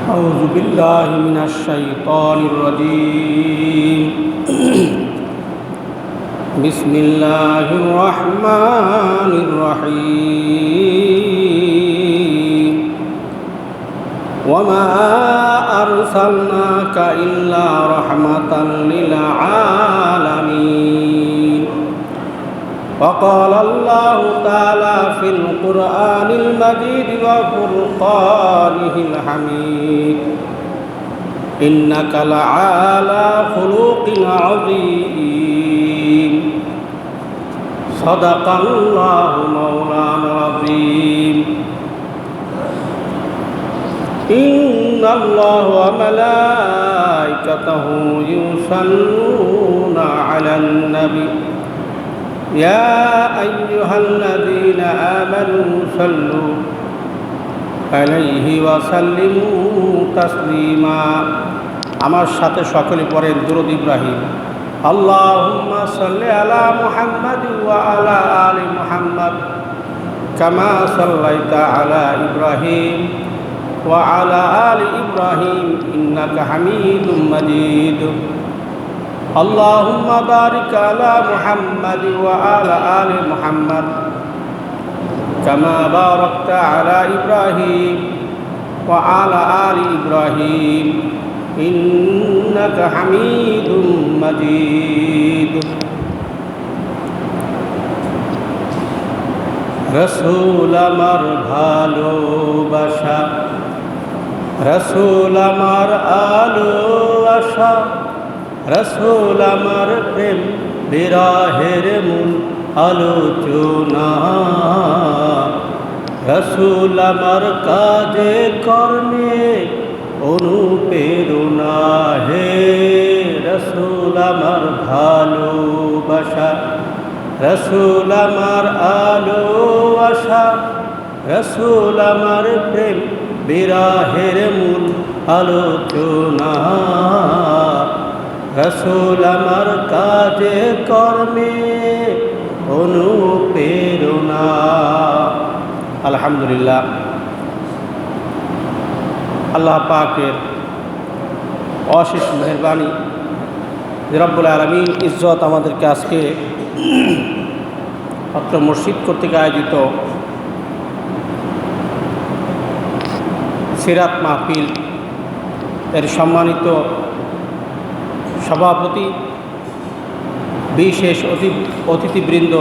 أعوذ بالله من الشيطان الرجيم بسم الله الرحمن الرحيم وما أرسلناك إلا رحمة للعالمين وقال الله تعالى في القرآن المجيد وفرقانه الحميد إنك لعلى خلق عظيم صدق الله مولانا العظيم إن الله وملائكته يصلون على النبي يا أيها الذين آمنوا صلوا عليه وسلموا تسليما আমার সাথে সকলে পড়েন দুরূদ ইব্রাহিম আল্লাহুম্মা সাল্লি আলা মুহাম্মাদ ওয়া আলা আলি মুহাম্মাদ কামা সাল্লাইতা আলা ইব্রাহিম ওয়া আলা আলি ইব্রাহিম ইন্নাকা হামিদুম মাজিদ اللهم بارك على محمد وعلى آل محمد كما باركت على إبراهيم وعلى آل إبراهيم إنك حميد مجيد رسول আমার ভালোবাসা রসুল আমার আলো আশা রসুল আমার প্রেম বিরহের মূল আলোচনা রসুল আমার কাজে কর্মে অনুপ্রেরণা হে রসুল আমার ভালোবাসা রসুল আমার আলো আশা রসুল আমার প্রেম বিরহের মূল আলোচনা রসুল আমার কাজে কর্মে অনুপ্রেরণা আলহামদুলিল্লাহ আল্লাহ পাকের অশেষ মেহেরবানি রব্বুল আলামিন ইজ্জত আমাদেরকে আজকে অত্র মসজিদ কর্তৃক আয়োজিত সিরাত মাহফিল এর সম্মানিত সভাপতি বিশেষ অতিথিবৃন্দ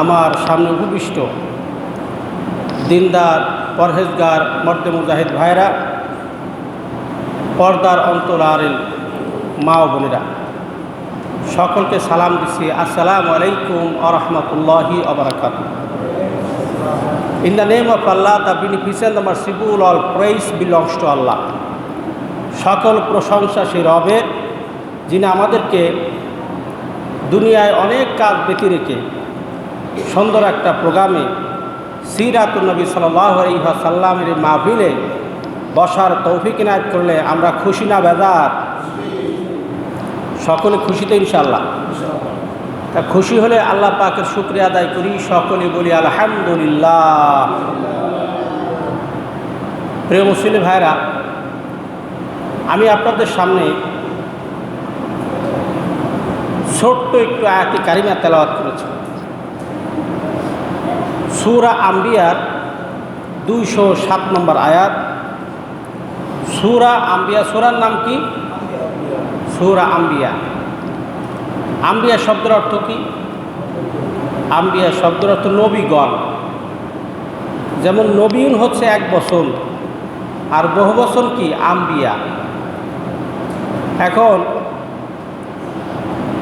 আমার সামনে উপবিষ্ট দিনদার পরহেজগার মর্দে মুজাহিদ ভাইরা পর্দার অন্তরালের মা ও বোনেরা সকলকে সালাম দিচ্ছি আসসালামু আলাইকুম ওয়া রাহমাতুল্লাহি ওয়া বারাকাতুহু In the name of Allah, the beneficent, the merciful, all praise belongs to Allah. সকল প্রশংসা সেই রবের যিনি আমাদেরকে দুনিয়ায় অনেক কাজ ব্যতী রেখে সুন্দর একটা প্রোগ্রামে সিরাতুন নবী সাল্লাল্লাহু আলাইহি ওয়াসাল্লামের মাহফিলে বসার তৌফিক ইনায়েত করলে আমরা খুশি না বেজার? সকলে খুশি তো ইনশাআল্লাহ। তা খুশি হলে আল্লাহ পাকের শুকরিয়া আদায় করি, সকলে বলি আলহামদুলিল্লাহ। প্রিয় মুসলিম ভাইরা, আমি আপনাদের সামনে ছোট্ট একটু আয়াতে কারিমা তেলাওয়াত করেছি। সূরা আম্বিয়ার 207 নম্বর আয়াত। সূরা আম্বিয়া, সূরার নাম কি? সূরা আম্বিয়া। আম্বিয়া শব্দের অর্থ কি? আম্বিয়া শব্দের অর্থ নবীগণ। যেমন নবীন হচ্ছে এক বচন, আর বহু বচন কি? আম্বিয়া। এখন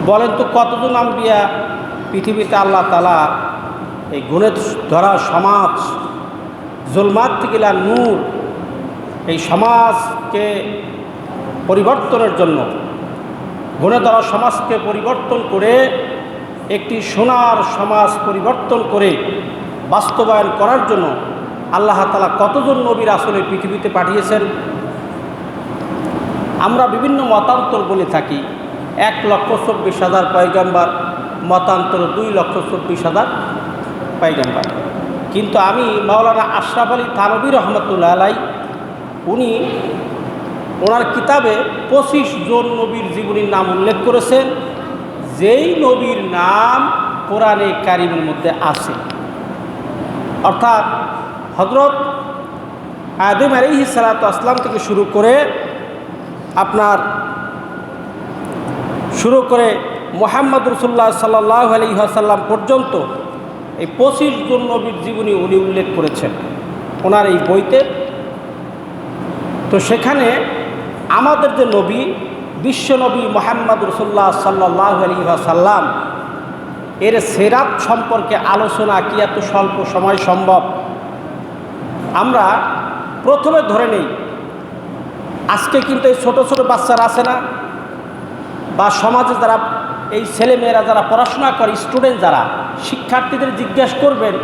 বলেন তো কতজন আম্বিয়া পৃথিবীতে আল্লাহ তাআলা এই গুণে ধরা সমাজ জুলমাত থেকে ইলা নূর, এই সমাজকে পরিবর্তনের জন্য, গুণে ধরা সমাজকে পরিবর্তন করে একটি সোনার সমাজ পরিবর্তন করে বাস্তবায়ন করার জন্য আল্লাহ তাআলা কতজন নবী রাসূল এই পৃথিবীতে পাঠিয়েছেন? আমরা বিভিন্ন মতান্তর বলে থাকি 1,24,000 পয়গম্বর, মতান্তর 2,24,000 পয়গম্বর। কিন্তু আমি মাওলানা আশরাফ আলী থানভী রহমতুল্লাহ আলাই উনি ওনার কিতাবে 25 জন নবীর জীবনীর নাম উল্লেখ করেছেন, যেই নবীর নাম কোরআনে কারিমের মধ্যে আছে। অর্থাৎ হযরত আদম আলাইহিস সালাতু আসসালাম থেকে শুরু করে মুহাম্মদ রাসূলুল্লাহ সাল্লাল্লাহু আলাইহি ওয়াসাল্লাম পর্যন্ত এই 25 জন নবীর জীবনী উনি উল্লেখ করেছেন ওনার এই বইতে। তো সেখানে আমাদের যে নবী, বিশ্বনবী মুহাম্মদ রাসূলুল্লাহ সাল্লাল্লাহু আলাইহি ওয়াসাল্লাম এর সিরাত সম্পর্কে আলোচনা কি এত স্বল্প সময় সম্ভব? আমরা প্রথমে ধরে নেই, আজকে কিন্তু এই ছোট ছোট বাচ্চারা আছে না, বা সমাজে যারা এই ছেলেমেয়েরা যারা পড়াশোনা করে, স্টুডেন্ট যারা, শিক্ষার্থীদের জিজ্ঞেস করবেন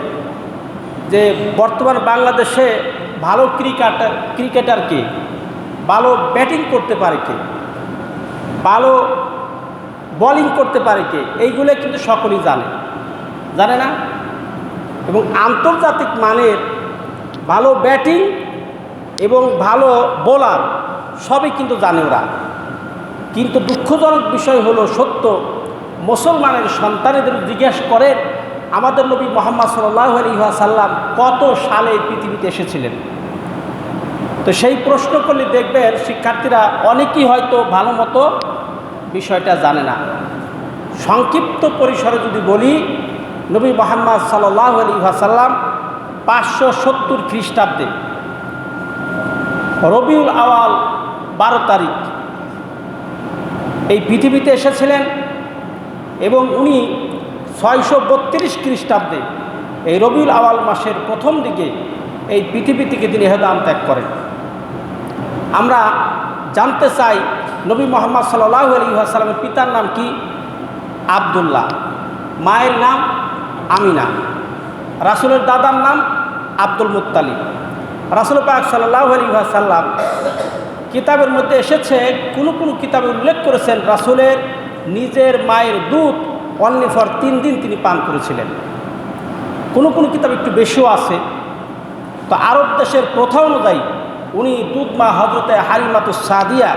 যে বর্তমান বাংলাদেশে ভালো ক্রিকেটার কে, ভালো ব্যাটিং করতে পারে কে, ভালো বোলিং করতে পারে কে, এইগুলো কিন্তু সকলেই জানে না। এবং আন্তর্জাতিক মানের ভালো ব্যাটিং এবং ভালো বোলার সবই কিন্তু জানে ওরা। কিন্তু দুঃখজনক বিষয় হলো, সত্য মুসলমানের সন্তানেদের জিজ্ঞেস করেন আমাদের নবী মুহাম্মদ সাল্লাল্লাহু আলাইহি ওয়াসাল্লাম কত সালে পৃথিবীতে এসেছিলেন। তো সেই প্রশ্ন করলে দেখবেন শিক্ষার্থীরা অনেকেই হয়তো ভালো মতো বিষয়টা জানে না। সংক্ষিপ্ত পরিসরে যদি বলি, নবী মুহাম্মদ সাল্লাল্লাহু আলাইহি ওয়াসাল্লাম 570 খ্রিস্টাব্দে রবিউল আওয়াল 12 তারিখ এই পৃথিবীতে এসেছিলেন, এবং উনি 632 খ্রিস্টাব্দে এই রবিউল আওয়াল মাসের প্রথম দিকে এই পৃথিবী থেকে তিনি ইহদাম ত্যাগ করেন। আমরা জানতে চাই নবী মুহাম্মদ সাল্লাল্লাহু আলাইহি ওয়াসাল্লামের পিতার নাম কি? আব্দুল্লাহ। মায়ের নাম আমিনা। রাসূলের দাদার নাম আব্দুল মুত্তালিব। রাসূল পাক সাল্লাল্লাহু আলাইহি ওয়াসাল্লাম কিতাবের মধ্যে এসেছে, কোনো কিতাবে উল্লেখ করেছেন রাসূলের নিজের মায়ের দুধ অনলি ফর 3 দিন তিনি পান করেছিলেন। কোনো কিতাব একটু বেশিও আছে। তো আরব দেশের প্রথা অনুযায়ী উনি দুধ মা হযরতে হালিমাতুস সাদিয়া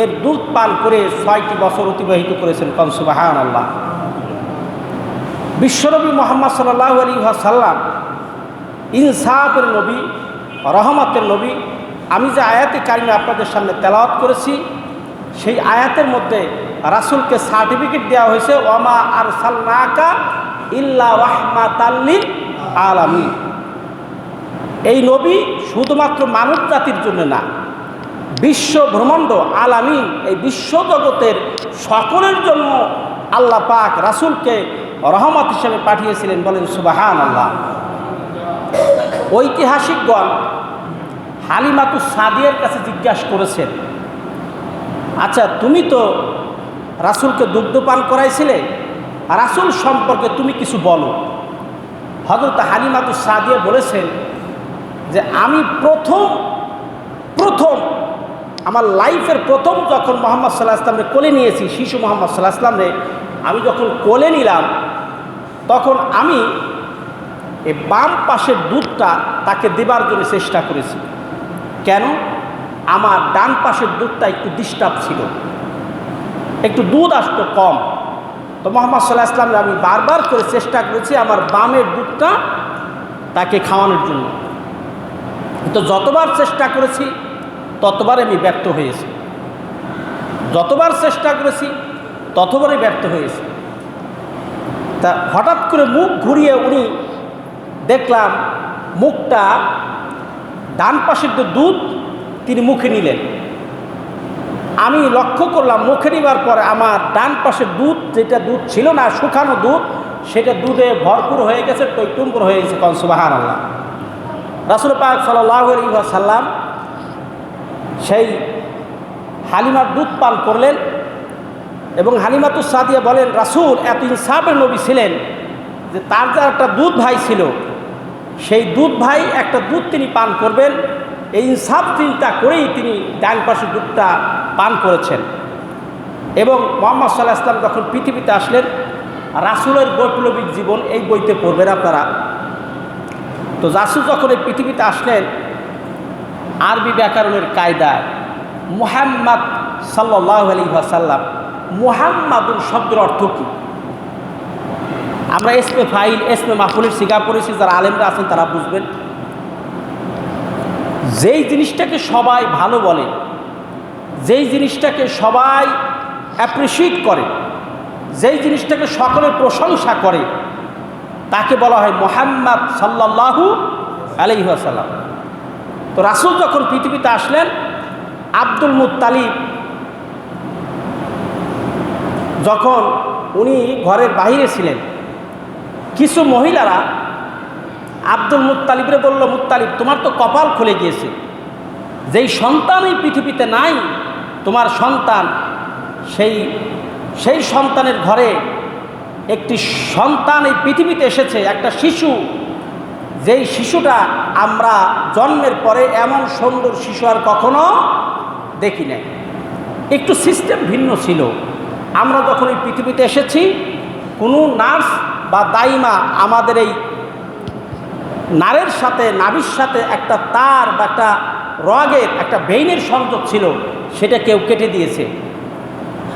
এর দুধ পান করে 6টি বছর অতিবাহিত করেছেন। কান সুবহানাল্লাহ। বিশ্বনবী মুহাম্মদ সাল্লাল্লাহু আলাইহি ওয়াসাল্লাম ইনসাফের নবী, রহমতের নবী। আমি যে আয়াতে কারিমা আপনাদের সামনে তেলাওয়াত করেছি, সেই আয়াতের মধ্যে রাসূলকে সার্টিফিকেট দেওয়া হয়েছে, ওয়ামা আরসালনাকা ইল্লা রাহমাতাল লিল আলামিন। এই নবী শুধুমাত্র মানব জাতির জন্য না, বিশ্ব ব্রহ্মাণ্ড আলামিন, এই বিশ্বজগতের সকলের জন্য আল্লাহ পাক রাসূলকে রহমত হিসেবে পাঠিয়েছিলেন। বলেন সুবহানাল্লাহ। ঐতিহাসিকগণ হালিমাতুস সাদিয়ার কাছে জিজ্ঞাসা করেছেন, আচ্ছা তুমি তো রাসূলকে দুগ্ধ পান করাইছিলে, রাসূল সম্পর্কে তুমি কিছু বলো। হযরত হালিমাতুস সাদিয়া বলেছেন যে আমি প্রথম আমার লাইফের প্রথম যখন মুহাম্মদ সাল্লাল্লাহু আলাইহি ওয়াসাল্লামকে কোলে নিয়েছি, শিশু মুহাম্মদ সাল্লাল্লাহু আলাইহি ওয়াসাল্লামকে আমি যখন কোলে নিলাম, তখন আমি এই বাম পাশের দুধটা তাকে দেবার জন্য চেষ্টা করেছি। কেন? আমার ডান পাশের দুধটা একটু ডিস্টার্ব ছিল, একটু দুধ আসতো কম। তো মুহাম্মদ সাল্লাল্লাহু আলাইহি ওয়াসাল্লামকে আমি বারবার করে চেষ্টা করেছি আমার বামের দুধটা তাকে খাওয়ানোর জন্য। তো যতবার চেষ্টা করেছি ততবার আমি ব্যর্থ হয়েছি, যতবার চেষ্টা করেছি ততবারই ব্যর্থ হয়েছি। তা হঠাৎ করে মুখ ঘুরিয়ে উনি দেখলাম মুখটা ডান পাশের যে দুধ তিনি মুখে নিলেন। আমি লক্ষ্য করলাম মুখে নেবার পরে আমার ডান পাশের দুধ, যেটা দুধ ছিল না, শুকানো দুধ, সেটা দুধে ভরপুর হয়ে গেছে, টইটুম্বর হয়ে গেছে। কান সুবহানাল্লাহ। রাসূল পাক সাল্লাল্লাহু আলাইহি ওয়াসাল্লাম সেই হালিমার দুধ পান করলেন, এবং হালিমাতুস সাদিয়া বলেন রাসূল এত ইনসাফের নবী ছিলেন যে তার যা একটা দুধ ভাই ছিল, সেই দুধ ভাই একটা দুধ তিনি পান করবেন, এই ইনসাফ চিন্তা করেই তিনি ডান পাশের দুধটা পান করেছেন। এবং মুহাম্মদ সাল্লাল্লাহু আলাইহি ওয়াসাল্লাম যখন পৃথিবীতে আসলেন, রাসূলের বৈপ্লবিক জীবন এই বইতে পড়বেন আপনারা। তো রাসূল যখন এই পৃথিবীতে আসলেন, আরবি ব্যাকরণের কায়দায় মুহাম্মদ সাল্লাল্লাহু আলাইহি ওয়াসাল্লাম, মুহাম্মাদুন শব্দের অর্থ কী? আমরা ইসমে ফাইল, ইসমে মাফউলের সিগা পড়েছি, যারা আলেমরা আছেন তারা বুঝবেন। যেই জিনিসটাকে সবাই ভালো বলে, যেই জিনিসটাকে সবাই অ্যাপ্রিসিয়েট করে, যেই জিনিসটাকে সকলে প্রশংসা করে, তাকে বলা হয় মুহাম্মদ সাল্লাল্লাহু আলাইহি ওয়াসাল্লাম। তো রাসূল যখন পৃথিবীতে আসলেন, আব্দুল মুত্তালিব যখন উনি ঘরের বাইরে ছিলেন, কিছু মহিলারা আব্দুল মুত্তালিবরে বলল, মুত্তালিব তোমার তো কপাল খুলে গিয়েছে, যেই সন্তান এই পৃথিবীতে নাই তোমার সন্তান, সেই সন্তানের ঘরে একটি সন্তান এই পৃথিবীতে এসেছে, একটা শিশু, যেই শিশুটা আমরা জন্মের পরে এমন সুন্দর শিশু আর কখনো দেখি নাই। একটু সিস্টেম ভিন্ন ছিল। আমরা যখন এই পৃথিবীতে এসেছি, কোনো নার্স বা দাইমা আমাদের এই নারের সাথে, নাভির সাথে একটা তার বা একটা রগের, একটা ভেইনের সংযোগ ছিল, সেটা কেউ কেটে দিয়েছে।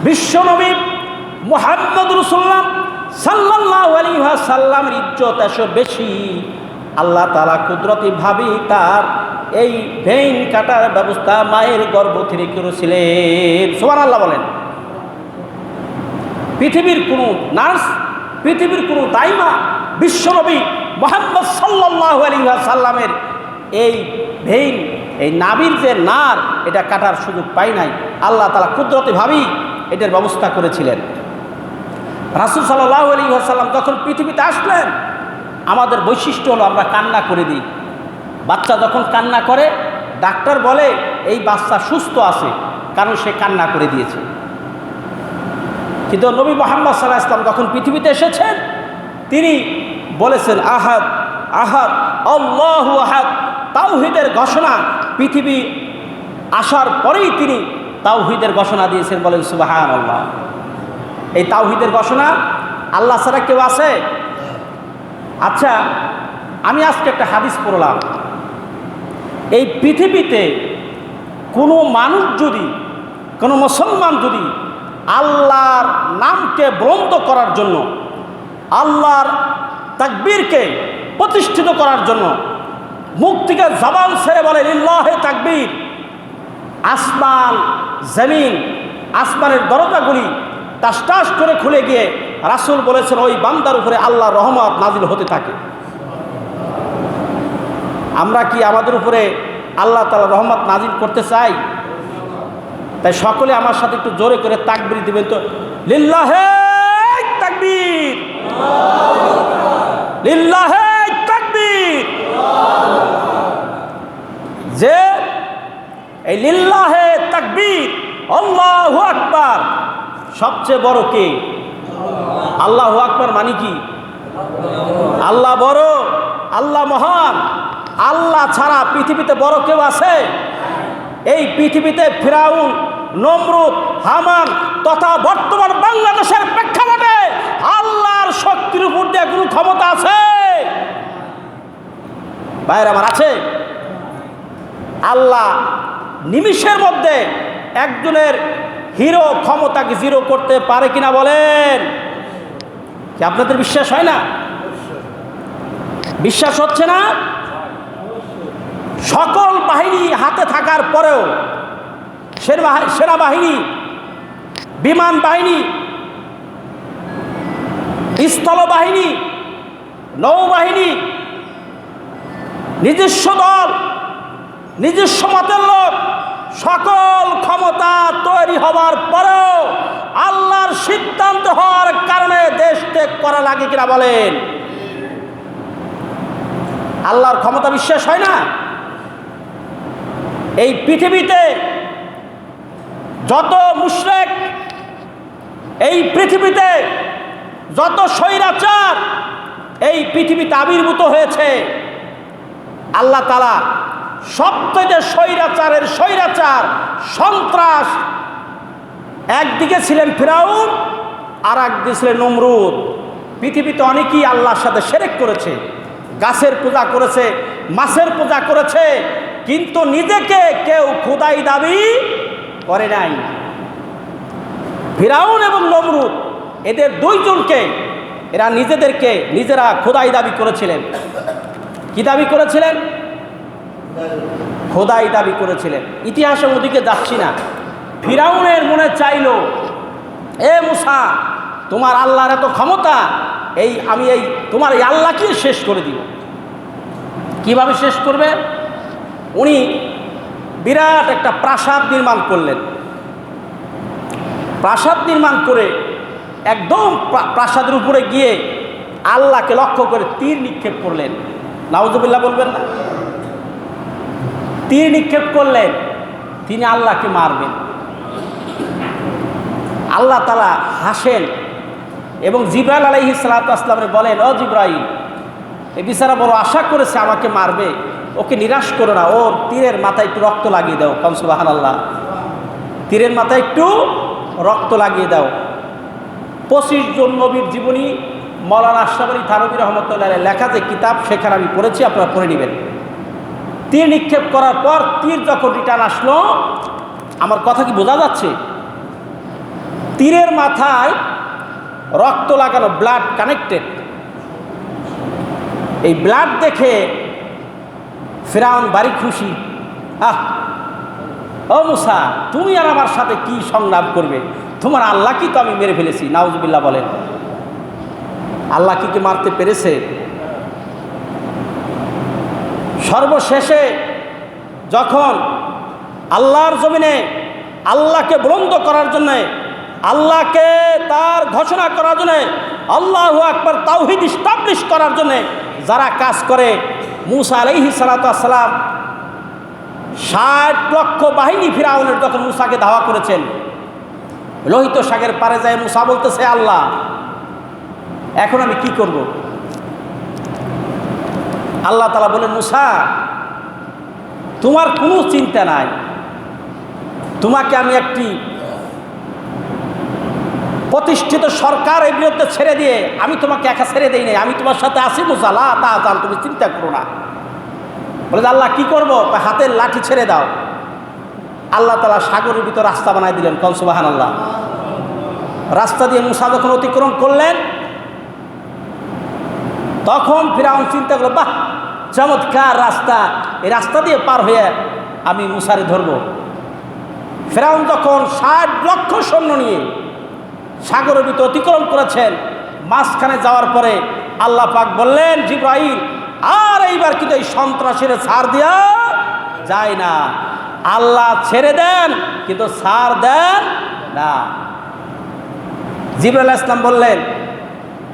বিশ্বনবী মুহাম্মদ রাসূলুল্লাহ সাল্লাল্লাহু আলাইহি ওয়াসাল্লামের ইজ্জত এত বেশি, আল্লাহ তাআলা কুদরতিভাবেই তার এই ভেইন কাটার ব্যবস্থা মায়ের গর্ভ থেকে করেছিলেন। সুবহানাল্লাহ বলেন। পৃথিবীর কোনো নার্স, পৃথিবীর কোনো দাইমা বিশ্বনবী মুহাম্মদ সাল্লাল্লাহু আলাইহি ওয়াসাল্লামের এই ভেইন, এই নাভির যে নার, এটা কাটার সুযোগ পাই নাই। আল্লাহ তাআলা কুদরতিভাবেই এটার ব্যবস্থা করেছিলেন। রাসূল সাল্লাল্লাহু আলাইহি ওয়াসাল্লাম যখন পৃথিবীতে আসলেন, আমাদের বৈশিষ্ট্য হলো আমরা কান্না করে দিই। বাচ্চা যখন কান্না করে, ডাক্তার বলে এই বাচ্চা সুস্থ আছে, কারণ সে কান্না করে দিয়েছে। কিন্তু নবী মুহাম্মদ সাল্লাল্লাহু আলাইহি ওয়াসাল্লাম যখন পৃথিবীতে এসেছেন, তিনি বলেছেন আহাদ আহাদ আল্লাহু আহাদ, তাওহীদের ঘোষণা। পৃথিবী আসার পরেই তিনি তাওহীদের ঘোষণা দিয়েছেন। বলেন সুবহানাল্লাহ। এই তাওহীদের ঘোষণা, আল্লাহ ছাড়া কেউ আছে? আচ্ছা, আমি আজকে একটা হাদিস পড়লাম, এই পৃথিবীতে কোনো মানুষ যদি, কোনো মুসলমান যদি আল্লাহর নামকে বন্ধ করার জন্য, আল্লাহর তাকবীরকে প্রতিষ্ঠিত করার জন্য মুখ থেকে জবান ছেড়ে বলে লিল্লাহে তাকবীর, আসমান জমিন, আসমানের দরজাগুলি টাস টাস করে খুলে গিয়ে রাসূল বলেছেন ওই বান্দার উপরে আল্লাহর রহমত নাজিল হতে থাকে। আমরা কি আমাদের উপরে আল্লাহ তাআলা রহমত নাজিল করতে চাই? তাই সকলে আমার সাথে একটু জোরে করে তাকবীর দিবেন তো, লিল্লাহে তাকবীর, লিল্লাহে তাকবীর। যে এই লিল্লাহে তাকবীর, আল্লাহু আকবার, সবচেয়ে বড় কে? আল্লাহু আকবার মানে কি? আল্লাহ বড়, আল্লাহ মহান। আল্লাহ ছাড়া পৃথিবীতে বড় কেউ আছে? এই পৃথিবীতে ফিরাউন, নমরুদ, হামান তথা বর্তমান বাংলাদেশের প্রেক্ষাপটে আল্লাহর শক্তির উপর দিয়ে কোনো ক্ষমতা আছে? ভাইয়ের আমার, আছে? আল্লাহ নিমিষের মধ্যে একজনের হিরো ক্ষমতাকে জিরো করতে পারে কিনা বলেন? কি আপনাদের বিশ্বাস হয় না? বিশ্বাস হচ্ছে না? সকল বাহিনী হাতে থাকার পরেও, সেনাবাহিনী, বিমান বাহিনী, স্থলবাহিনী, নৌবাহিনী, নিজস্ব দল, নিজস্ব মতের লোক, সকল ক্ষমতা তৈরি হওয়ার পরেও আল্লাহর সিদ্ধান্ত হওয়ার কারণে দেশ ত্যাগ করা লাগে কিনা বলেন? আল্লাহর ক্ষমতা বিশ্বাস হয় না? এই পৃথিবীতে যত মুশরিক, এই পৃথিবীতে যত স্বৈরাচার এই পৃথিবীতে আবির্ভূত হয়েছে, আল্লাহ তাআলা সবচেয়ে স্বৈরাচার সন্ত্রাস, একদিকে ছিলেন ফিরাউন আর একদিকে ছিলেন নমরুদ। পৃথিবীতে অনেকেই আল্লাহর সাথে শিরক করেছে, গাছের পূজা করেছে, মাছের পূজা করেছে, কিন্তু নিজেকে কেউ খোদাই দাবি করে নাই। ফিরাউন এবং নমরুদ এদের দুইজনকে এরা নিজেরা খোদাই দাবি করেছিলেন। কি দাবি করেছিলেন? খোদাই দাবি করেছিলেন। ইতিহাসের ওদিকে যাচ্ছি না। ফিরাউনের মনে চাইল, এ মুসা, তোমার আল্লাহর এত ক্ষমতা, আমি তোমার এই আল্লাহকে শেষ করে দিব। কিভাবে শেষ করবে? উনি বিরাট একটা প্রাসাদ নির্মাণ করলেন। প্রাসাদ নির্মাণ করে একদম প্রাসাদের উপরে গিয়ে আল্লাহকে লক্ষ্য করে তীর নিক্ষেপ করলেন। নাউজুবিল্লাহ বলবেন না? তীর নিক্ষেপ করলেন, তিনি আল্লাহকে মারবেন। আল্লাহ তাআলা হাসেন এবং জিবরাইল আলাইহিস সালাতু ওয়াস সালামকে বলেন, ও জিবরাইল, এই বিচারা বড় আশা করেছে আমাকে মারবে, ওকে নিরাশ করো না, ওর তীরের মাথায় একটু রক্ত লাগিয়ে দাও। কাম সুবহানাল্লাহ। তীরের মাথায় একটু রক্ত লাগিয়ে দাও। 25 জন নবীর জীবনী মাওলানা আশরাফ আলী থানভী রহমতুল্লাহ আলাইহি লেখা যে কিতাব, সেখানে আমি পড়েছি, আপনারা পড়ে নেবেন। তীর নিক্ষেপ করার পর তীর যখন রিটার্ন আসলো, আমার কথা কি বোঝা যাচ্ছে? তীরের মাথায় রক্ত লাগানো, ব্লাড কানেক্টেড। এই ব্লাড দেখে ফিরাউন বাড়ি খুশি। ও মুসা, তুমি আর আমার সাথে কি সংগ্রাম করবে? তোমার আল্লাহ কি তো আমি মেরে ফেলেছি। নাউজুবিল্লাহ বলেন। আল্লাহ কি মারতে পেরেছে? সর্বশেষে যখন আল্লাহর জমিনে আল্লাহকে বুলন্দ করার জন্যে, আল্লাহকে তার ঘোষণা করার জন্যে, আল্লাহু আকবার তাওহীদ ইস্টাবলিশ করার জন্যে যারা কাজ করে, মুসা আলাইহিস সালাতু ওয়াস সালাম 60 লক্ষ বাহিনী ফিরাউনের যখন মুসাকে ধাওয়া করেছেন, লোহিত সাগরের পারে যায় মুসা বলতেছে, আল্লাহ এখন আমি কি করব? আল্লাহ তাআলা বলেন, মুসা তোমার কোনো চিন্তা নাই, তোমাকে আমি একটি প্রতিষ্ঠিত সরকার এই বিরুদ্ধে ছেড়ে দিয়ে আমি তোমাকে একা ছেড়ে দেই নাই, আমি তোমার সাথে আছি মুসা, লা তাহজান, তুমি চিন্তা করো না। বলে, আল্লাহ কি করব? হাতের লাঠি ছেড়ে দাও। আল্লাহ তাআলা সাগরের ভিতর রাস্তা বানায় দিলেন। কল সুবহানাল্লাহ। রাস্তা দিয়ে মুসা যখন অতিক্রম করলেন, তখন ফিরাউন চিন্তা করলো, বাহ, চমৎকার রাস্তা, এই রাস্তা দিয়ে পার হয়ে আমি মুসারে ধরব। ফিরাউন যখন 60 লক্ষ সৈন্য নিয়ে সাগরের ভিতর অতিক্রম করেছেন, মাঝখানে যাওয়ার পরে আল্লাহ পাক বললেন, জিবরাইল, আর এইবার কিন্তু এই সন্ত্রাসীর ছাড় দেয়া যায় না। আল্লাহ ছেড়ে দেন কিন্তু ছাড় দেন না। জিবরাইল আলাইহিস সালাম বললেন,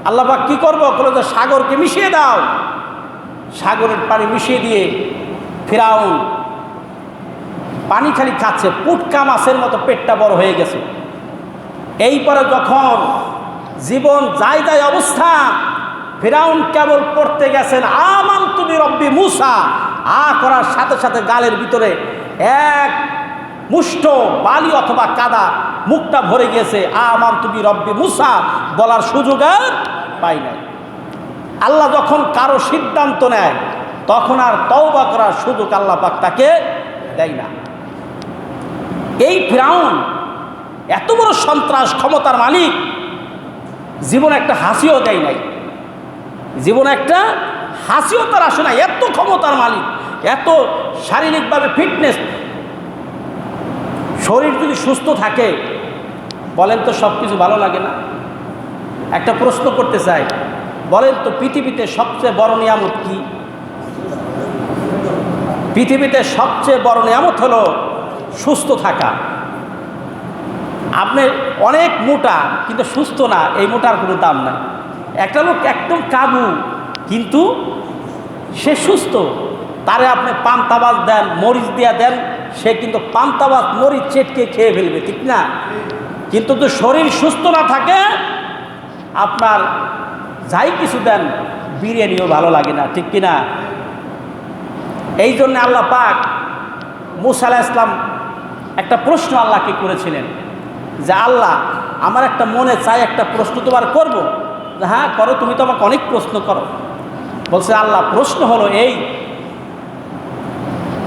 আল্লাহ পাক কি করবো? বলে, যে সাগরকে মিশিয়ে দাও। সাগরের পানি মিশিয়ে দিয়ে ফিরাউন পানি খালি খাচ্ছে, পুটকা মাছের মতো পেটটা বড় হয়ে গেছে। এই পরে যখন জীবন যায় অবস্থা, ফিরাউন কেবল পড়তে গেছেন আমানতু বিরব্বি মুসা, করার সাথে সাথে গালের ভিতরে এক মুষ্ট বালি অথবা কাদা মুখটা ভরে গিয়েছে। আমানতু বিরব্বি মুসা বলার সুযোগ আর পাই নাই। আল্লাহ যখন কারো সিদ্ধান্ত নেয়, তখন আর তওবা করার সুযোগ আল্লাহ পাক তাকে দেয় না। এই ফিরাউন এত বড় সন্ত্রাস, ক্ষমতার মালিক, জীবনে একটা হাসিও দেয় নাই। জীবনে একটা হাসিও তার আসে না। এত ক্ষমতার মালিক, এত শারীরিকভাবে ফিটনেস। শরীর যদি সুস্থ থাকে, বলেন তো সব কিছু ভালো লাগে না? একটা প্রশ্ন করতে চাই, বলেন তো পৃথিবীতে সবচেয়ে বড় নিয়ামত কি? পৃথিবীতে সবচেয়ে বড় নিয়ামত হলো সুস্থ থাকা। আপনি অনেক মোটা কিন্তু সুস্থ না, এই মোটার কোনো দাম নাই। একটা লোক একদম কাবু কিন্তু সে সুস্থ, তারে আপনি পান্তাবাজ দেন, মরিচ দিয়া দেন, সে কিন্তু পান্তাবাজ মরিচ চেটকে খেয়ে ফেলবে, ঠিক না? কিন্তু যদি শরীর সুস্থ না থাকে, আপনার যাই কিছু দেন, বিরিয়ানিও ভালো লাগে না, ঠিক কিনা? এই জন্য আল্লাহ পাক মুসা আলাইহিস সালাম একটা প্রশ্ন আল্লাহকে করেছিলেন যে, আল্লাহ আমার একটা মনে চাই, একটা প্রশ্ন তোমার করব। হ্যাঁ করো, তুমি তো আমাকে অনেক প্রশ্ন করো। বলছে, আল্লাহ প্রশ্ন হলো এই,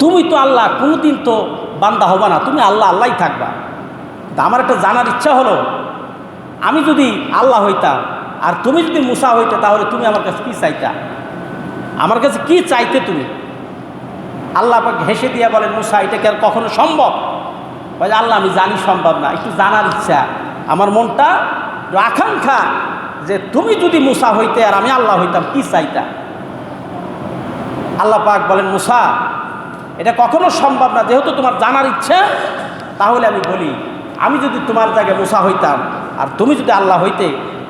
তুমি তো আল্লাহ, কোনোদিন তো বান্দা হবা না, তুমি আল্লাহ আল্লাহই থাকবা। তা আমার একটা জানার ইচ্ছা হলো, আমি যদি আল্লাহ হইতাম আর তুমি যদি মুসা হইতে, তাহলে তুমি আমার কাছে কী চাইতা? আমার কাছে কি চাইতে তুমি? আল্লাহ পাক হেসে দিয়া বলেন, মুসা এটা কি আর কখনো সম্ভব? বলে, আল্লাহ আমি জানি সম্ভব না, একটু জানার ইচ্ছা, আমার মনটা আকাঙ্ক্ষা যে তুমি যদি মুসা হইতে আর আমি আল্লাহ হইতাম, কি চাইতা? আল্লাহ পাক বলেন, মুসা এটা কখনো সম্ভব না, যেহেতু তোমার জানার ইচ্ছা, তাহলে আমি বলি, আমি যদি তোমার জায়গায় মুসা হইতাম আর তুমি যদি আল্লাহ হইতে,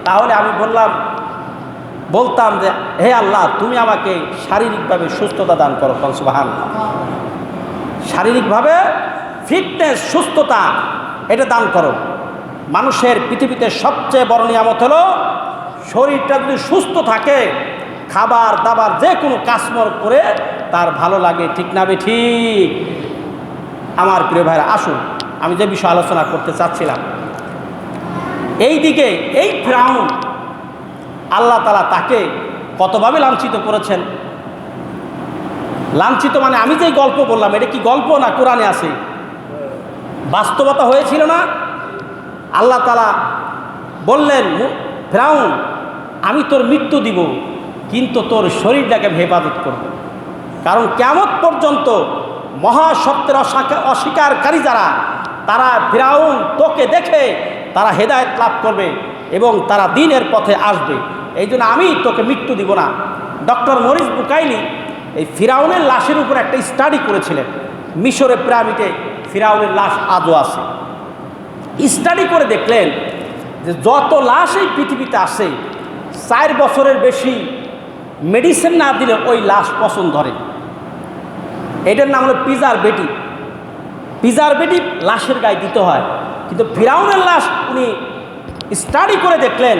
তাহলে আমি বলতাম যে হে আল্লাহ, তুমি আমাকে শারীরিকভাবে সুস্থতা দান করো। সুবহানাল্লাহ। শারীরিকভাবে ফিটনেস, সুস্থতা এটা দান করো। মানুষের পৃথিবীতে সবচেয়ে বড় নিয়ামত হলো শরীরটা যদি সুস্থ থাকে, খাবার দাবার যে কোনো কাজকর্ম করে তার ভালো লাগে, ঠিক না বে ঠিক? আমার প্রিয় ভাইরা, আসুন আমি যে বিষয় আলোচনা করতে চাচ্ছিলাম, এই দিকে এই ফিরআউন, আল্লাহ তাআলা তাকে কতভাবে লাঞ্ছিত করেছেন। লাঞ্ছিত মানে আমি যে গল্প বললাম, এটা কি গল্প না কোরআনে আছে? বাস্তবতা হয়েছিল না? আল্লাহ তাআলা বললেন, ফিরআউন আমি তোর মৃত্যু দিব, কিন্তু তোর শরীরটাকে হেফাজত করব। কারণ কিয়ামত পর্যন্ত মহাসত্যের অস্বীকারী যারা, তারা ফিরআউন তোকে দেখে তারা হেদায়েত লাভ করবে এবং তারা দ্বীনের পথে আসবে। এই জন্য আমি তোকে মৃত্যু দিব না। ডক্টর মরিস বুকাইলি এই ফিরআউনের লাশের উপর একটা স্টাডি করেছিলেন। মিশরের পিরামিডে ফিরআউনের লাশ আজও আছে। স্টাডি করে দেখলেন যে যত লাশ এই পৃথিবীতে আসে, 4 বছরের বেশি মেডিসিন না দিলে ওই লাশ পচন ধরে। এটার নাম হলো প্রিজারভেটিভ। প্রিজারভেটিভ লাশের গায়ে দিতে হয়, কিন্তু ফিরআউনের লাশ উনি স্টাডি করে দেখলেন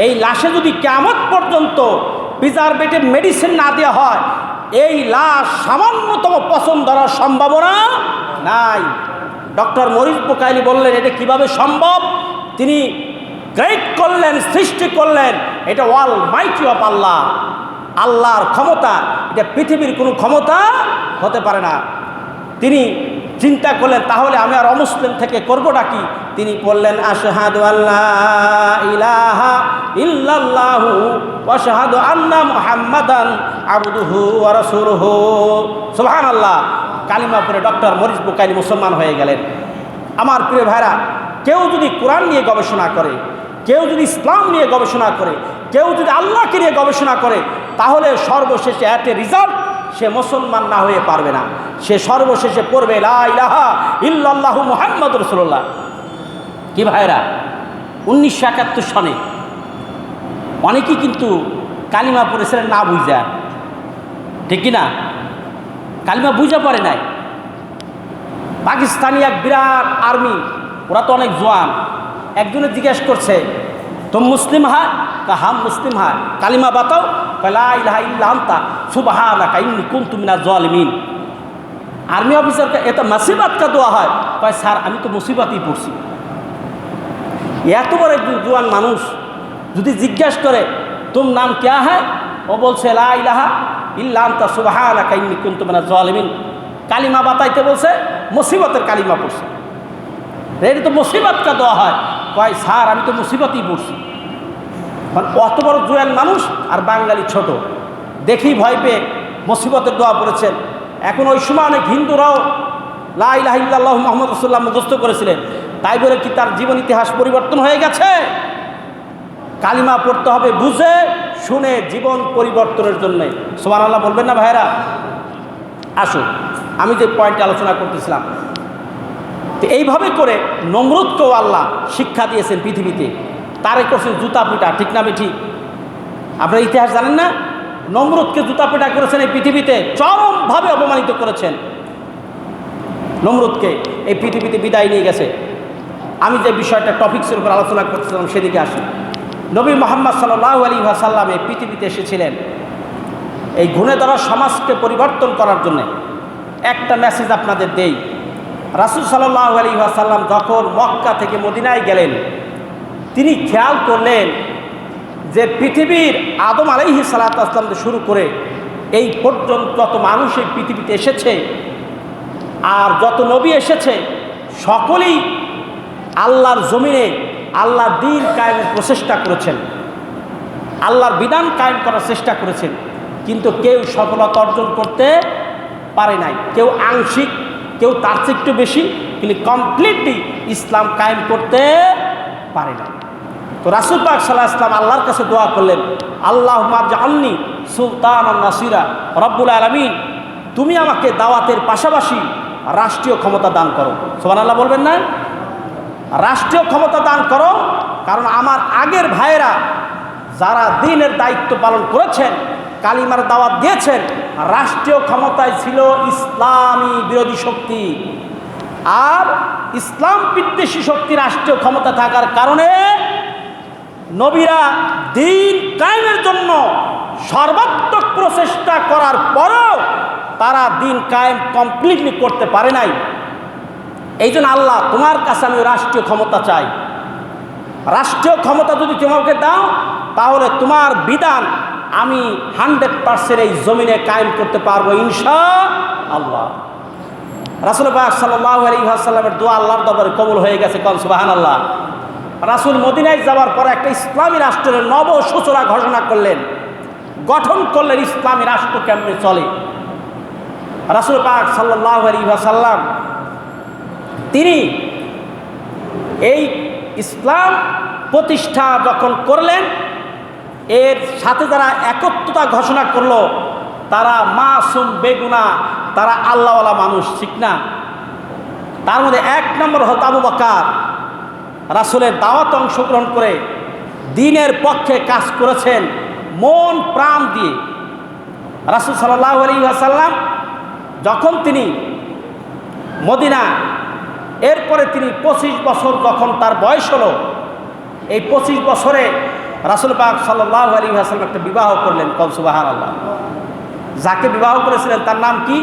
এই লাশে যদি কিয়ামত পর্যন্ত প্রিজারভেটিভ মেডিসিন না দেওয়া হয়, এই লাশ সামান্যতম পচন ধরার সম্ভাবনা নাই। ডক্টর মরিস বুকাইলি বললেন, এটা কিভাবে সম্ভব? তিনি ক্রিয়েট করলেন, সৃষ্টি করলেন, এটা অল মাইটি অফ আল্লাহ, আল্লাহর ক্ষমতা, এটা পৃথিবীর কোনো ক্ষমতা হতে পারে না। তিনি চিন্তা করলেন, তাহলে আমি আর অমুসলিম থেকে করবোটা কি? তিনি বললেন, আশহাদু আল্লা ইলাহা ইল্লাল্লাহু ওয়া আশহাদু আন্না মুহাম্মাদান আবদুহু ওয়া রাসূলুহু। সুবহানাল্লাহ। কালিমা পড়ে ডক্টর মরিস বুকাইলি মুসলমান হয়ে গেলেন। আমার প্রিয় ভাইরা, কেউ যদি কোরআন নিয়ে গবেষণা করে, কেউ যদি ইসলাম নিয়ে গবেষণা করে, কেউ যদি আল্লাহকে নিয়ে গবেষণা করে, তাহলে সর্বশেষে এতে রিজাল্ট সে মুসলমান না হয়ে পারবে না। সে সর্বশেষে পড়বে লা ইলাহা ইল্লাল্লাহু মুহাম্মাদুর রাসূলুল্লাহ। কি ভাইরা, 1971 সনে অনেকেই কিন্তু কালিমা পড়েছিলেন না বুঝা, ঠিক কি না? কালিমা বুঝা পড়ে নাই। পাকিস্তানি এক বিরাট আর্মি, ওরা তো অনেক জোয়ান। একজনে জিজ্ঞেস করছে, তুম মুসলিম হ্যাঁ? হাম মুসলিম হ্যাঁ। কালিমা বাতাও। লা ইলাহা ইল্লা আনতা সুবহানাকা ইন্নী কুনতু মিনাজ জালিমিন। আর্মি অফিসারকে এটা মুসিবত কা দোয়া হয়? কয় স্যার আমি তো মুসিবতই পড়ছি। এত বড় একজন জোয়ান মানুষ যদি জিজ্ঞেস করে তুম নাম ক্যা হ্যায়, ও বলছে লা ইলাহা ইল্লা আনতা সুবহানাকা ইন্নী কুনতু মিনাজ জালিমিন। কালিমা বাতাইতে বলছে, মুসিবতের কালিমা পড়ছে। এটা তো মুসিবত কা দোয়া হয়। কয় স্যার আমি তো মুসিবতই পড়ছি। অত বড় জোয়ান মানুষ আর বাঙালি ছোট, দেখেই ভয় পেয়ে মুসিবতের দোয়া পড়েছেন। এখন ওই সময় অনেক হিন্দুরাও লা ইলাহা ইল্লাল্লাহু মুহাম্মাদুর রাসূলুল্লাহ মুখস্থ করেছিলেন। তাই বলে কি তার জীবন ইতিহাস পরিবর্তন হয়ে গেছে? কালিমা পড়তে হবে বুঝে শুনে, জীবন পরিবর্তনের জন্য। সুবহানাল্লাহ বলবেন না ভাইরা? আসুন আমি যে পয়েন্টে আলোচনা করতেছিলাম, তো এইভাবে করে নমরুদকেও আল্লাহ শিক্ষা দিয়েছেন পৃথিবীতে। তারে করছেন জুতা পিটা, ঠিক না ঠিক? আপনারা ইতিহাস জানেন না? নমরুদকে জুতা পিটা করেছেন এই পৃথিবীতে, চরমভাবে অপমানিত করেছেন। নমরুদকে এই পৃথিবীতে বিদায় নিয়ে গেছে। আমি যে বিষয়টা টপিক্সের উপর আলোচনা করতেছিলাম সেদিকে আসি। নবী মুহাম্মদ সাল্লাল্লাহু আলাইহি ওয়াসাল্লাম এই পৃথিবীতে এসেছিলেন এই ঘুণে ধরা সমাজকে পরিবর্তন করার জন্যে। একটা মেসেজ আপনাদের দেই। রাসূল সাল্লাল্লাহু আলাইহি ওয়াসাল্লাম যখন মক্কা থেকে মদিনায় গেলেন, তিনি খেয়াল করলেন যে পৃথিবীর আদম আলাইহিস সালাতু ওয়াস সালাম থেকে শুরু করে এই পর্যন্ত যত মানুষ এই পৃথিবীতে এসেছে, আর যত নবী এসেছে সকলেই আল্লাহর জমিনে আল্লাহর দ্বীন কায়েমের প্রচেষ্টা করেছেন, আল্লাহর বিধান কায়েম করার চেষ্টা করেছেন, কিন্তু কেউ সফলতা অর্জন করতে পারে নাই। কেউ আংশিক, কেউ তার চেয়ে একটু বেশি, কিন্তু কমপ্লিটলি ইসলাম কায়েম করতে পারে না। তো রাসূল পাক সাল্লাল্লাহু আলাইহি ওয়াসাল্লাম আল্লাহর কাছে দোয়া করলেন, আল্লাহুম্মা জাআলনি সুলতানান নাসিরা, রব্বুল আলামিন তুমি আমাকে দাওয়াতের পাশাপাশি রাষ্ট্রীয় ক্ষমতা দান করো। সুবহানাল্লাহ বলবেন না? রাষ্ট্রীয় ক্ষমতা দান করো, কারণ আমার আগের ভাইয়েরা যারা দ্বীনের দায়িত্ব পালন করেছেন, কালিমার দাওয়াত দিয়েছেন, রাষ্ট্রীয় ক্ষমতায় ছিল ইসলামী বিরোধী শক্তি। আর ইসলাম বিদ্বেষী শক্তি রাষ্ট্রীয় ক্ষমতা থাকার কারণে নবীরা দ্বীন কায়েমের জন্য সর্বাত্মক প্রচেষ্টা করার পরও তারা দ্বীন কায়েম কমপ্লিটলি করতে পারে নাই। এই জন্য আল্লাহ তোমার কাছে আমি রাষ্ট্রীয় ক্ষমতা চাই। রাষ্ট্রীয় ক্ষমতা যদি তোমাকে দাও তাহলে তোমার বিধান আমি 100% এই জমিনে কায়েম করতে পারবো ইনশাআল্লাহ। রাসূল পাক সাল্লাল্লাহু আলাইহি ওয়াসাল্লামের দোয়া আল্লাহর দরবারে কবুল হয়ে গেছে, কোন সুবহানাল্লাহ। রাসূল মদিনায় যাওয়ার পরে একটা ইসলামী রাষ্ট্রের নব সূচনা ঘোষণা করলেন, গঠন করলেন ইসলামী রাষ্ট্র কেমনে চলে। রাসূল পাক সাল্লাল্লাহু আলাইহি ওয়াসাল্লাম তিনি এই ইসলাম প্রতিষ্ঠা যখন করলেন, এর সাথে যারা একত্রতা ঘোষণা করলো তারা মাসুম বেগুনাহ, তারা আল্লাহওয়ালা মানুষ, ঠিক না? তার মধ্যে 1 নম্বর হতো আবু বকর। রাসূলের দাওয়াত অংশগ্রহণ করে দ্বীনের পক্ষে কাজ করেছেন মন প্রাণ দিয়ে। রাসূল সাল্লাল্লাহু আলাইহি ওয়াসাল্লাম যখন তিনি মদিনা, এরপরে তিনি 25 বছর যখন তার বয়স হলো, এই 25 বছরে রাসূল পাক সাল্লাল্লাহু আলাইহি ওয়াসাল্লাম একটা বিবাহ করলেন, কোন সুবহানাল্লাহ। যাকে বিবাহ করেছিলেন তার নাম কি?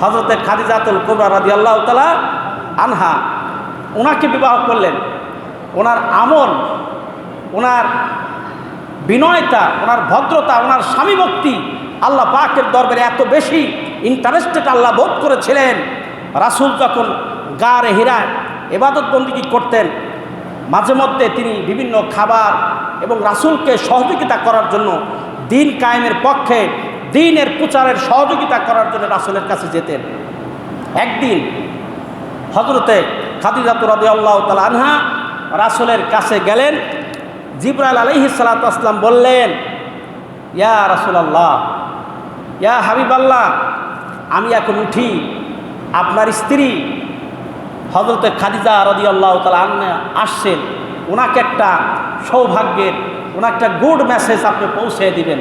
হযরতে খাদিজাতুল কুবরা রাদিয়াল্লাহু তাআলা আনহা। ওনাকে বিবাহ করলেন। ওনার আমল, ওনার বিনয়তা, ওনার ভদ্রতা, ওনার স্বামী ভক্তি আল্লাহ পাকের দরবারে এত বেশি ইন্টারেস্টেড আল্লাহ বোধ করেছিলেন। রাসূল যখন গারে হিরায় ইবাদত বন্দেগী করতেন, মাঝে মধ্যে তিনি বিভিন্ন খাবার এবং রাসূলকে সহযোগিতা করার জন্য, দ্বীন কায়েমের পক্ষে, দ্বীনের প্রচারের সহযোগিতা করার জন্য রাসূলের কাছে যেতেন। একদিন হযরতে খাদিজা রাদিয়াল্লাহু তাআলা আনহা রাসূলের কাছে গেলেন। জিবরাইল আলাইহিস সালাতু ওয়াস সালাম বললেন, ইয়া রাসূলুল্লাহ, ইয়া হাবিবাল্লাহ, আমি এখন উঠি। আপনার স্ত্রী হযরতে খাদিজা রাদিয়াল্লাহু তাআলা আনহা আসছেন, ওনাকে একটা সৌভাগ্যের, ওনাকে একটা গুড মেসেজ আপনি পৌঁছে দিবেন।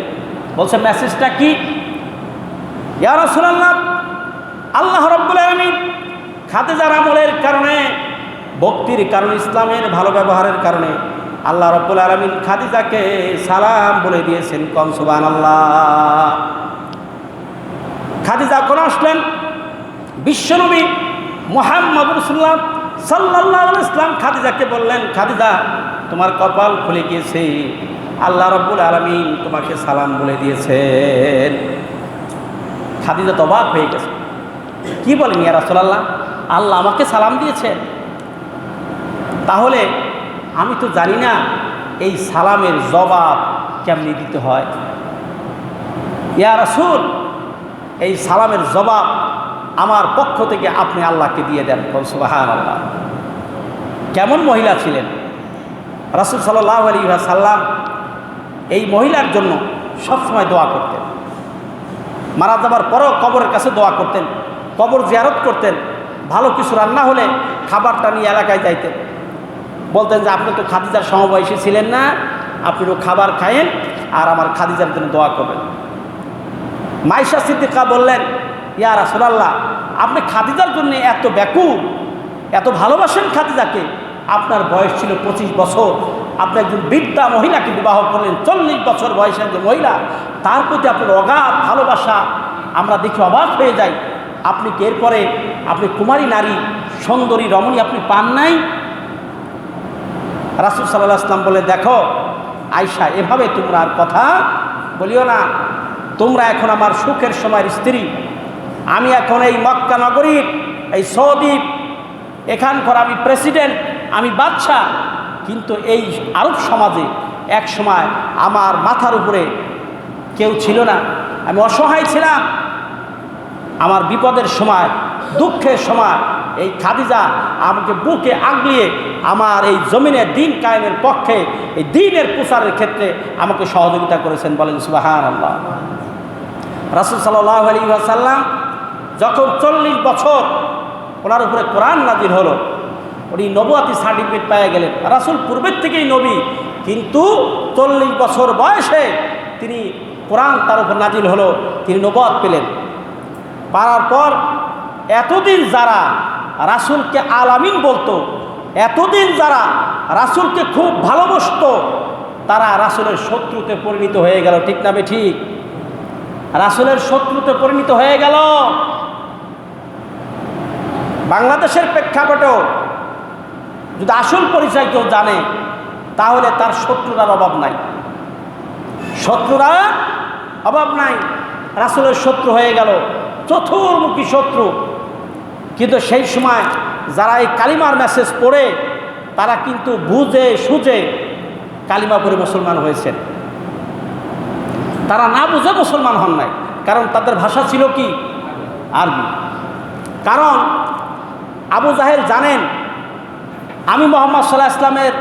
বলছে, মেসেজটা কি? ইয়া রাসূলুল্লাহ, আল্লাহ রাব্বুল আলামিন খাদিজার আমলের কারণে, ভক্তির কারণে, ইসলামের ভালো ব্যবহারের কারণে আল্লাহ রাব্বুল আলামিন খাদিজাকে সালাম বলে দিয়েছেন, কোন সুবহানাল্লাহ। খাদিজা কোন আসলেন? বিশ্বনবী মুহাম্মদ রাসূলুল্লাহ সাল্লাল্লাহু আলাইহি ওয়াসাল্লাম খাদিজাকে বললেন, খাদিজা তোমার কপাল খুলে গিয়েছে, আল্লাহ রাব্বুল আলামিন তোমাকে সালাম বলে দিয়েছেন। খাদিজা তো অবাক হয়ে গেছে, কি বলেন ইয়া রাসূলুল্লাহ, আল্লাহ আমাকে সালাম দিয়েছেন? তাহলে আমি তো জানি না এই সালামের জবাব কেমনি দিতে হয়। ইয়া রাসূল, এই সালামের জবাব আমার পক্ষ থেকে আপনি আল্লাহকে দিয়ে দেন, সুবহানাল্লাহ। কেমন মহিলা ছিলেন! রাসূল সাল্লাল্লাহু আলাইহি ওয়াসাল্লাম এই মহিলার জন্য সবসময় দোয়া করতেন। মারা যাবার পরেও কবরের কাছে দোয়া করতেন, কবর জিয়ারত করতেন। ভালো কিছু রান্না হলে খাবারটা নিয়ে এলাকায় যাইতেন, বলতেন যে আপনি তো খাদিজার সমবয়সী ছিলেন না, আপনি তো খাবার খায়েন আর আমার খাদিজার জন্য দোয়া করবেন। মাইশা সিদ্দিকা বললেন, ইয়া রাসূলুল্লাহ, আপনি খাদিজার জন্য এত ব্যাকুল, এত ভালোবাসেন খাদিজাকে, আপনার বয়স ছিল 25 বছর, আপনি একজন বৃদ্ধা মহিলাকে বিবাহ করলেন, 40 বছর বয়সের একজন মহিলা, তার প্রতি আপনার অগাধ ভালোবাসা আমরা দেখে অবাক হয়ে যাই। আপনি কি এরপরে আপনি কুমারী নারী, সুন্দরী রমণী আপনি পান নাই? রাসূল সাল্লাল্লাহু আলাইহি ওয়াসাল্লাম বলে, দেখো আয়েশা, এভাবে তোমরা আর কথা বলিও না, তোমরা এখন আমার সুখের সময়ের স্ত্রী, আমি এখন এই মক্কা নগরীর এই সৌদি এখানকার আমি প্রেসিডেন্ট, আমি বাদশা, কিন্তু এই আরব সমাজে এক সময় আমার মাথার উপরে কেউ ছিল না, আমি অসহায় ছিলাম। আমার বিপদের সময়, দুঃখের সময় এই খাদিজা আমাকে বুকে আগলিয়ে আমার এই জমিনের দিন কায়েমের পক্ষে, এই দ্বীনের প্রচারের ক্ষেত্রে আমাকে সহযোগিতা করেছেন। বলেন সুবহানাল্লাহ। রাসূল সাল্লাল্লাহু আলাইহি ওয়াসাল্লাম যখন 40 বছর ওনার উপরে কোরআন নাজিল হলো, উনি নবুয়াতি সার্টিফিকেট পেয়ে গেলেন। রাসূল পূর্বের থেকেই নবী, কিন্তু 40 বছর বয়সে তিনি কোরআন তার উপর নাজিল হলো, তিনি নবুয়াত পেলেন। পাওয়ার পর এতদিন যারা রাসূলকে আলামিন বলতো, এতদিন যারা রাসূলকে খুব ভালোবাসতো, তারা রাসূলের শত্রুতে পরিণত হয়ে গেল। ঠিক না ঠিক? রাসূলের শত্রুতে পরিণত হয়ে গেল। বাংলাদেশের প্রেক্ষাপটেও যদি আসল পরিচয় কেউ জানে, তাহলে তার শত্রুরার অভাব নাই, শত্রুরার অভাব নাই। রাসূলের শত্রু হয়ে গেল, চতুর্মুখী শত্রু। কিন্তু সেই সময় যারা এই কালিমার মেসেজ পড়ে, তারা কিন্তু বুঝে সুঝে কালিমা পড়ে মুসলমান হয়েছেন। তারা না বুঝে মুসলমান হন নাই, কারণ তাদের ভাষা ছিল কি? আরবি। কারণ আবু জাহেল জানেন, আমি মুহাম্মদ সাল্লাল্লাহু আলাইহি ওয়াসাল্লামের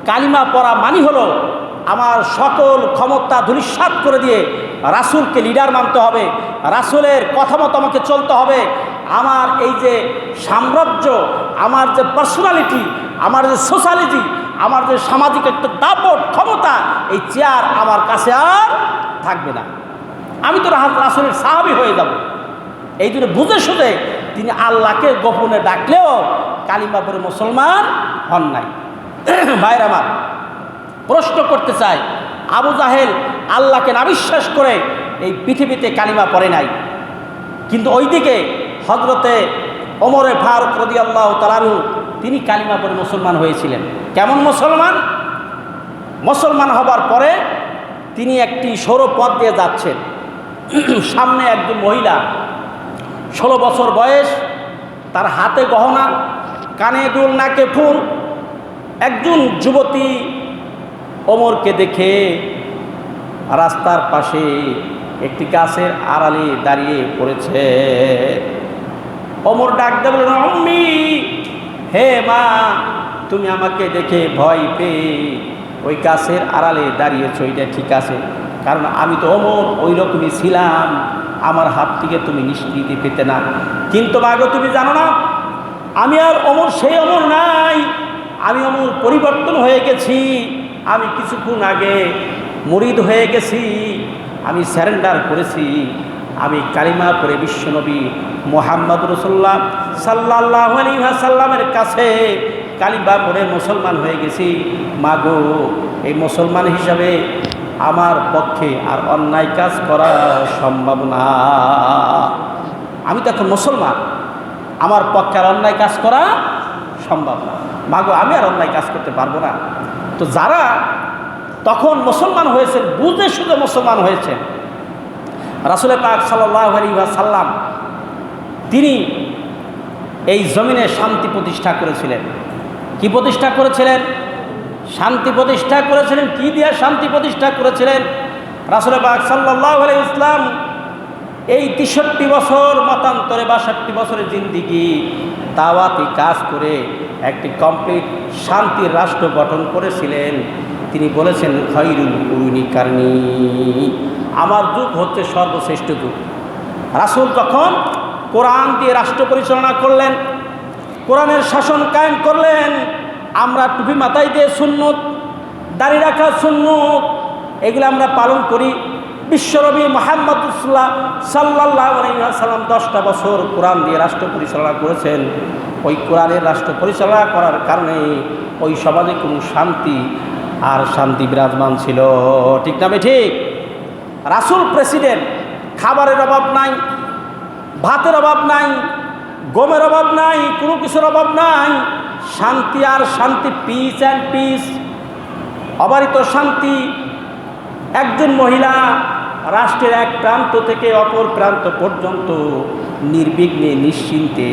কালিমা পড়া মানি হলো আমার সকল ক্ষমতা ধূলিসাৎ করে দিয়ে রাসূলকে লিডার মানতে হবে, রাসূলের কথা মতো আমাকে চলতে হবে। আমার এই যে সাম্রাজ্য, আমার যে পার্সোনালিটি, আমার যে সোশ্যালিটি, আমার যে সামাজিক একটা দাপট ক্ষমতা, এই চেয়ার আমার কাছে আর থাকবে না, আমি তো রাসূলের সাহাবী হয়ে যাব। এই জন্য বুঝে শুনে তিনি আল্লাহকে গোপনে ডাকলেও কালিমা পড়ে মুসলমান হন নাই। ভাইরা আমার, প্রশ্ন করতে চাই, আবু জাহেল আল্লাহকে না বিশ্বাস করে এই পৃথিবীতে কালিমা পড়ে নাই, কিন্তু ওইদিকে হযরতে ওমরে ফারুক রাদিয়াল্লাহু তাআলা আনহু তিনি কালিমা পড়ে মুসলমান হয়েছিলেন। কেমন মুসলমান? মুসলমান হবার পরে তিনি একটি সরু পথ দিয়ে যাচ্ছেন, সামনে একজন মহিলা 16 বছর বয়স, তার হাতে গহনা, কানে দুল, নাকে ফুল। একজন যুবতী ওমরকে দেখে রাস্তার পাশে একটি গাছের আড়ালে দাঁড়িয়ে পড়েছে। ওমর ডাক দিয়ে বললেন, আম্মি, হে মা, তুমি আমাকে দেখে ভয় পেয়ে ওই গাছের আড়ালে দাঁড়িয়েছো, এটা ঠিক আছে, কারণ আমি তো ওমর ওই রকমই ছিলাম, আমার হাত থেকে তুমি নিষ্কৃতি পেতে না। কিন্তু মাগো, তুমি জানো না, আমি আর ওমর সেই ওমর নাই, আমি ওমর পরিবর্তন হয়ে গেছি। আমি কিছুক্ষণ আগে মুরিদ হয়ে গেছি, আমি স্যারেন্ডার করেছি, আমি কালিমা পড়ে বিশ্বনবী মুহাম্মদ রাসূলুল্লাহ সাল্লাল্লাহু আলাইহি ওয়াসাল্লামের কাছে কালিমা পড়ে মুসলমান হয়ে গেছি। মাগো, এই মুসলমান হিসাবে আমার পক্ষে আর অন্যায় কাজ করা সম্ভব না। আমি তো এখন মুসলমান, আমার পক্ষে আর অন্যায় কাজ করা সম্ভব না। মাগো, আমি আর অন্যায় কাজ করতে পারবো না। তো যারা তখন মুসলমান হয়েছেন, বুঝে শুধু মুসলমান হয়েছেন, রাসূল পাক সাল্লাল্লাহু আলাইহি ওয়াসাল্লাম তিনি এই জমিনে শান্তি প্রতিষ্ঠা করেছিলেন। কি প্রতিষ্ঠা করেছিলেন? শান্তি প্রতিষ্ঠা করেছিলেন। কি দিয়ে শান্তি প্রতিষ্ঠা করেছিলেন? রাসূল পাক সাল্লাল্লাহু আলাইহি ওয়াসাল্লাম এই 63 বছর মতান্তরে 62 বছরের জিন্দিগি দাওয়াতি কাজ করে একটি কমপ্লিট শান্তির রাষ্ট্র গঠন করেছিলেন। তিনি বলেছেন, খায়রুল কুরুনি কারনি, আমার যুগ হচ্ছে সর্বশ্রেষ্ঠ যুগ। রাসূল তখন কোরআন দিয়ে রাষ্ট্র পরিচালনা করলেন, কোরআনের শাসন কায়েম করলেন। আমরা টুপি মাথায় দিয়ে সুন্নত, দাড়ি রাখা সুন্নত, এগুলো আমরা পালন করি। বিশ্বনবী মুহাম্মদ সাল্লাল্লাহু আলাইহি ওয়াসাল্লাম 10টা বছর কোরআন দিয়ে রাষ্ট্র পরিচালনা করেছেন। ওই কোরআনের রাষ্ট্র পরিচালনা করার কারণে ওই সমাজে কোনো শান্তি আর শান্তি বিরাজমান ছিল। ঠিক না ঠিক? রাসূল প্রেসিডেন্ট, খাবারের অভাব নাই, ভাতের অভাব নাই, গমের অভাব নাই, কোনো কিছুর অভাব নাই। শান্তি আর শান্তি, পিস অ্যান্ড পিস, অবারিত শান্তি। একজন মহিলা রাষ্ট্রের এক প্রান্ত থেকে অপর প্রান্ত পর্যন্ত নির্বিঘ্নে নিশ্চিন্তে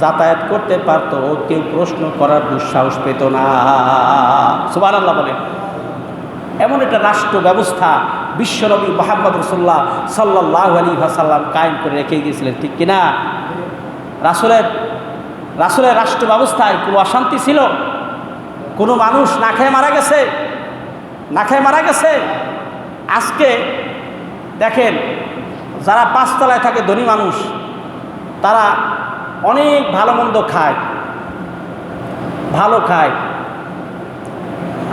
যাতায়াত করতে পারত, কেউ প্রশ্ন করার দুঃসাহস পেত না। সুবহানাল্লাহ বলেন। এমন একটা রাষ্ট্র ব্যবস্থা বিশ্বনবী মুহাম্মদ রাসূলুল্লাহ সাল্লাল্লাহু আলাইহি ওয়াসাল্লাম কায়েম করে রেখে গিয়েছিলেন, ঠিক কিনা? রাসূলের রাষ্ট্র ব্যবস্থায় কোনো অশান্তি ছিল? কোনো মানুষ না খেয়ে মারা গেছে? না খেয়ে মারা গেছে? আজকে দেখেন, যারা পাঁচতলায় থাকে ধনী মানুষ, তারা অনেক ভালো মন্দ খায়, ভালো খায়,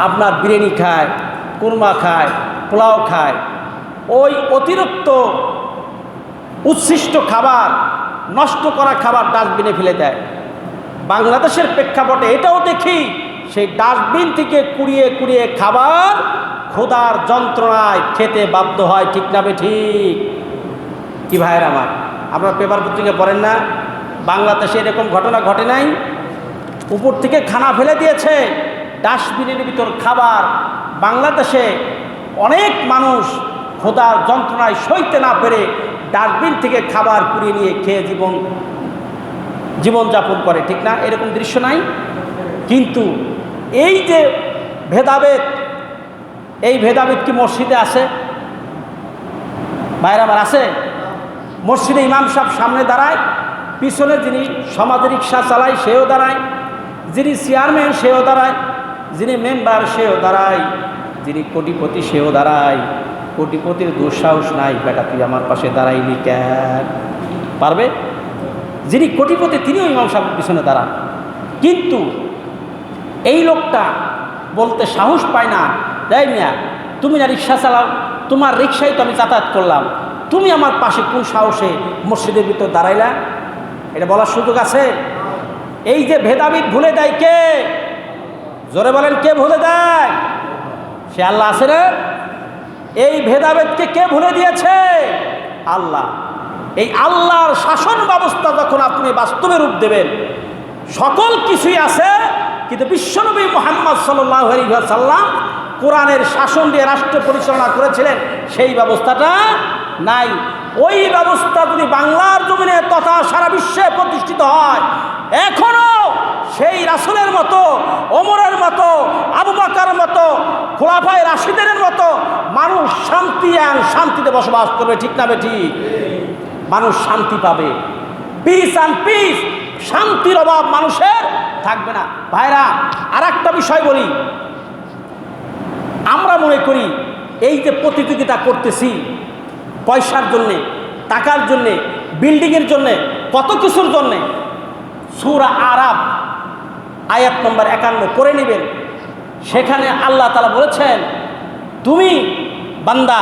আপনার বিরিয়ানি খায়, কুরমা খায়, পোলাও খায়। ওই অতিরিক্ত উচ্ছিষ্ট খাবার, নষ্ট করা খাবার ডাস্টবিনে ফেলে দেয়। বাংলাদেশের প্রেক্ষাপটে এটাও দেখি, সেই ডাস্টবিন থেকে কুড়িয়ে কুড়িয়ে খাবার ক্ষুধার যন্ত্রণায় খেতে বাধ্য হয়, ঠিক না ঠিক? কি ভাইয়ের আমার, আপনারা পেপার পত্রিকা পড়েন না? বাংলাদেশে এরকম ঘটনা ঘটে নাই? উপর থেকে খানা ফেলে দিয়েছে, ডাস্টবিনের ভিতর খাবার। বাংলাদেশে অনেক মানুষ ক্ষুধার যন্ত্রণায় সইতে না পেরে ডাস্টবিন থেকে খাবার কুড়িয়ে নিয়ে খেয়ে জীবনযাপন করে, ঠিক না? এরকম দৃশ্য নাই? কিন্তু এই যে ভেদাভেদ, এই ভেদাভেদ কি মসজিদে আছে? ভাইরা আমার, আছে? মসজিদে ইমাম সাহেব সামনে দাঁড়ায়, পিছনে যিনি সমাজ রিক্সা চালায় সেও দাঁড়ায়, যিনি চেয়ারম্যান সেও দাঁড়ায়, যিনি মেম্বার সেও দাঁড়ায়, যিনি কোটিপতি সেও দাঁড়ায়। কোটিপতির দুঃসাহস নাই, বেটা তুই আমার পাশে দাঁড়াইনি কেন? পারবে? যিনি কোটিপতি তিনিও ইমাম সাহেবের পিছনে দাঁড়ান। কিন্তু এই লোকটা বলতে সাহস পায় না, তাই না? তুমি না রিক্সা চালাও, তোমার রিক্সায় তো আমি যাতায়াত করলাম, তুমি আমার পাশে কোন সাহসে মসজিদের ভিতর দাঁড়াইলা? এটা বলার সুযোগ আছে? এই যে ভেদাভেদ ভুলে দেয় কে? জোরে বলেন, কে ভুলে দেয়? সে আল্লাহ। আছে না? এই ভেদাভেদকে কে ভুলে দিয়েছে? আল্লাহ। এই আল্লাহর শাসন ব্যবস্থা যখন আপনি বাস্তবে রূপ দেবেন, সকল কিছুই আছে, কিন্তু বিশ্বনবী মুহাম্মদ সাল্লাল্লাহু আলাইহি ওয়াসাল্লাম কোরআনের শাসন দিয়ে রাষ্ট্র পরিচালনা করেছিলেন, সেই ব্যবস্থাটা নাই। ওই ব্যবস্থা যদি বাংলার জমিনে তথা সারা বিশ্বে প্রতিষ্ঠিত হয়, এখনো সেই রাসূলের মতো, ওমরের মতো, আবু বকরের মতো, খোলাফায়ে রাশিদের মতো মানুষ শান্তিতে বসবাস করবে, ঠিক না ঠিক? মানুষ শান্তি পাবে, পিস অ্যান্ড পিস, শান্তির অভাব মানুষের থাকবে না। ভাইরা, আর একটা বিষয় বলি, আমরা মনে করি এই যে প্রতিযোগিতা করতেছি পয়সার জন্যে, টাকার জন্যে, বিল্ডিংয়ের জন্যে, কত কিছুর জন্যে। সূরা আরাফ আয়াত নম্বর 51 পড়ে নেবেন। সেখানে আল্লাহ তাআলা বলেছেন, তুমি বান্দা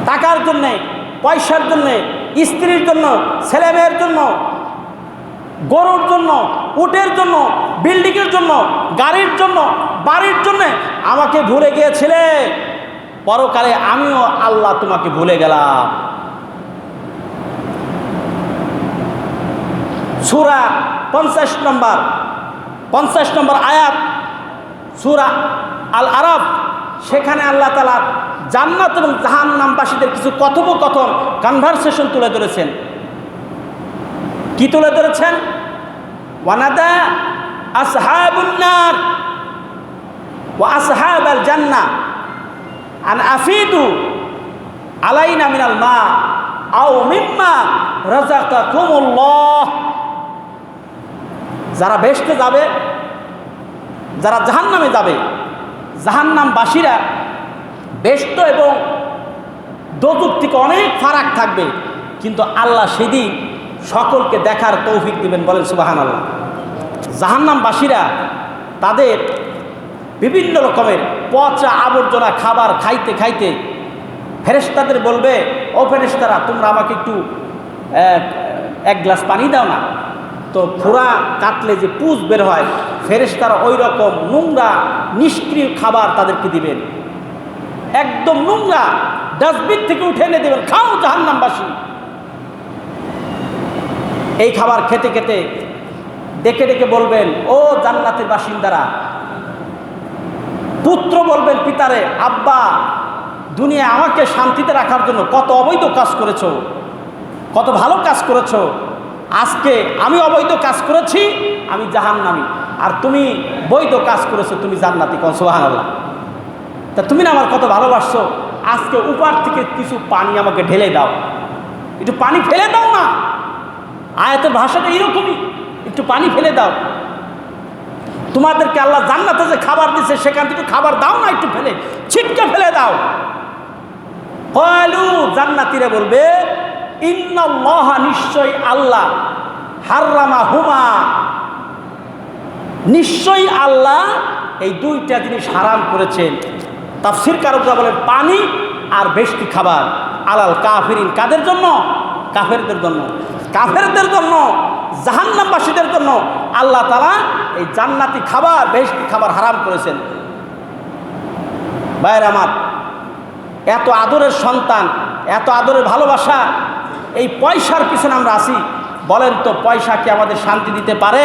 টাকার জন্যে, পয়সার জন্যে, স্ত্রীর জন্য, ছেলেমেয়ের জন্য, গরুর জন্য, উটের জন্য, বিল্ডিংয়ের জন্য, গাড়ির জন্য, বাড়ির জন্য আমাকে ভুলে গিয়েছিলে, পরকালে আমিও আল্লাহ তোমাকে ভুলে গেলাম। সূরা 50 নম্বর আয়াত, সূরা আল আরাফ। সেখানে আল্লাহ তাআলা জান্নাত এবং জাহান্নামবাসীদের কিছু কথোপকথন, কনভারসেশন তুলে ধরেছেন। কি তুলে ধরেছেন? ওয়ানাদা আসহাবুন নার ওয়া আসহাবাল জান্নাহ আন আফিদু আলাইনা মিনাল মা আও মিম্মা রাযাকাকুমুল্লাহ। যারা বেহেশতে যাবে, যারা জাহান্নামে যাবে, জাহান্নামবাসীরা বেহেশত এবং দোজখ থেকে অনেক ফারাক থাকবে, কিন্তু আল্লাহ সেদিন সকলকে দেখার তৌফিক দিবেন। বলেন সুবহানাল্লাহ। জাহান্নামবাসীরা তাদের বিভিন্ন রকমের পচা আবর্জনা খাবার খাইতে খাইতে ফেরেশতাদের বলবে, ও ফেরেশতারা, তোমরা আমাকে একটু এক গ্লাস পানি দাও না। তো ফোড়া কাটলে যে পুষ বের হয়, ফেরেশতারা ওই রকম নোংরা নিষ্ক্রিয় খাবার তাদেরকে দিবেন, একদম নোংরা, ডাস্টবিন থেকে উঠে এনে দেবেন, খাও জাহান্নামবাসী। এই খাবার খেতে খেতে ডেকে ডেকে বলবেন, ও জান্নাতের বাসিন্দারা। পুত্র বলবেন পিতারে, আব্বা দুনিয়ায় আমাকে শান্তিতে রাখার জন্য কত অবৈধ কাজ করেছো, কত ভালো কাজ করেছো। আজকে আমি অবৈধ কাজ করেছি, আমি জাহান্নামী, আর তুমি বৈধ কাজ করেছো, তুমি জান্নাতি। কোন সুবহানাল্লাহ। তা তুমি না আমার কত ভালোবাসছো, আজকে উপর থেকে কিছু পানি আমাকে ঢেলে দাও, একটু পানি ফেলে দাও না। আয়াতের ভাষাটা এরকমই, একটু পানি ফেলে দাও। তোমাদেরকে আল্লাহ জান্নাতে যে খাবার দিচ্ছে সেখান থেকে খাবার দাও না, একটু ফেলে ছিটকে ফেলে দাও। ক্বালু, জান্নাতীরা বলবে, ইন্নাল্লাহ, নিশ্চয়ই আল্লাহ, হাররামাহুমা, নিশ্চয়ই আল্লাহ এই দুইটা জিনিস হারাম করেছেন। তাফসীরকারকরা বলেন পানি আর বেশি খাবার, আলাল কাফিরিন, কাদের জন্য? কাফেরদের জন্য। কাফেরদের জন্য, জাহান্নামবাসীদের জন্য আল্লাহ তাআলা এই জান্নাতি খাবার, বেশি খাবার হারাম করেছেন। ভাইয়ের আমার, এত আদরের সন্তান, এত আদরের ভালোবাসা, এই পয়সার পিছনে আমরা আসি। বলেন তো, পয়সা কি আমাদের শান্তি দিতে পারে?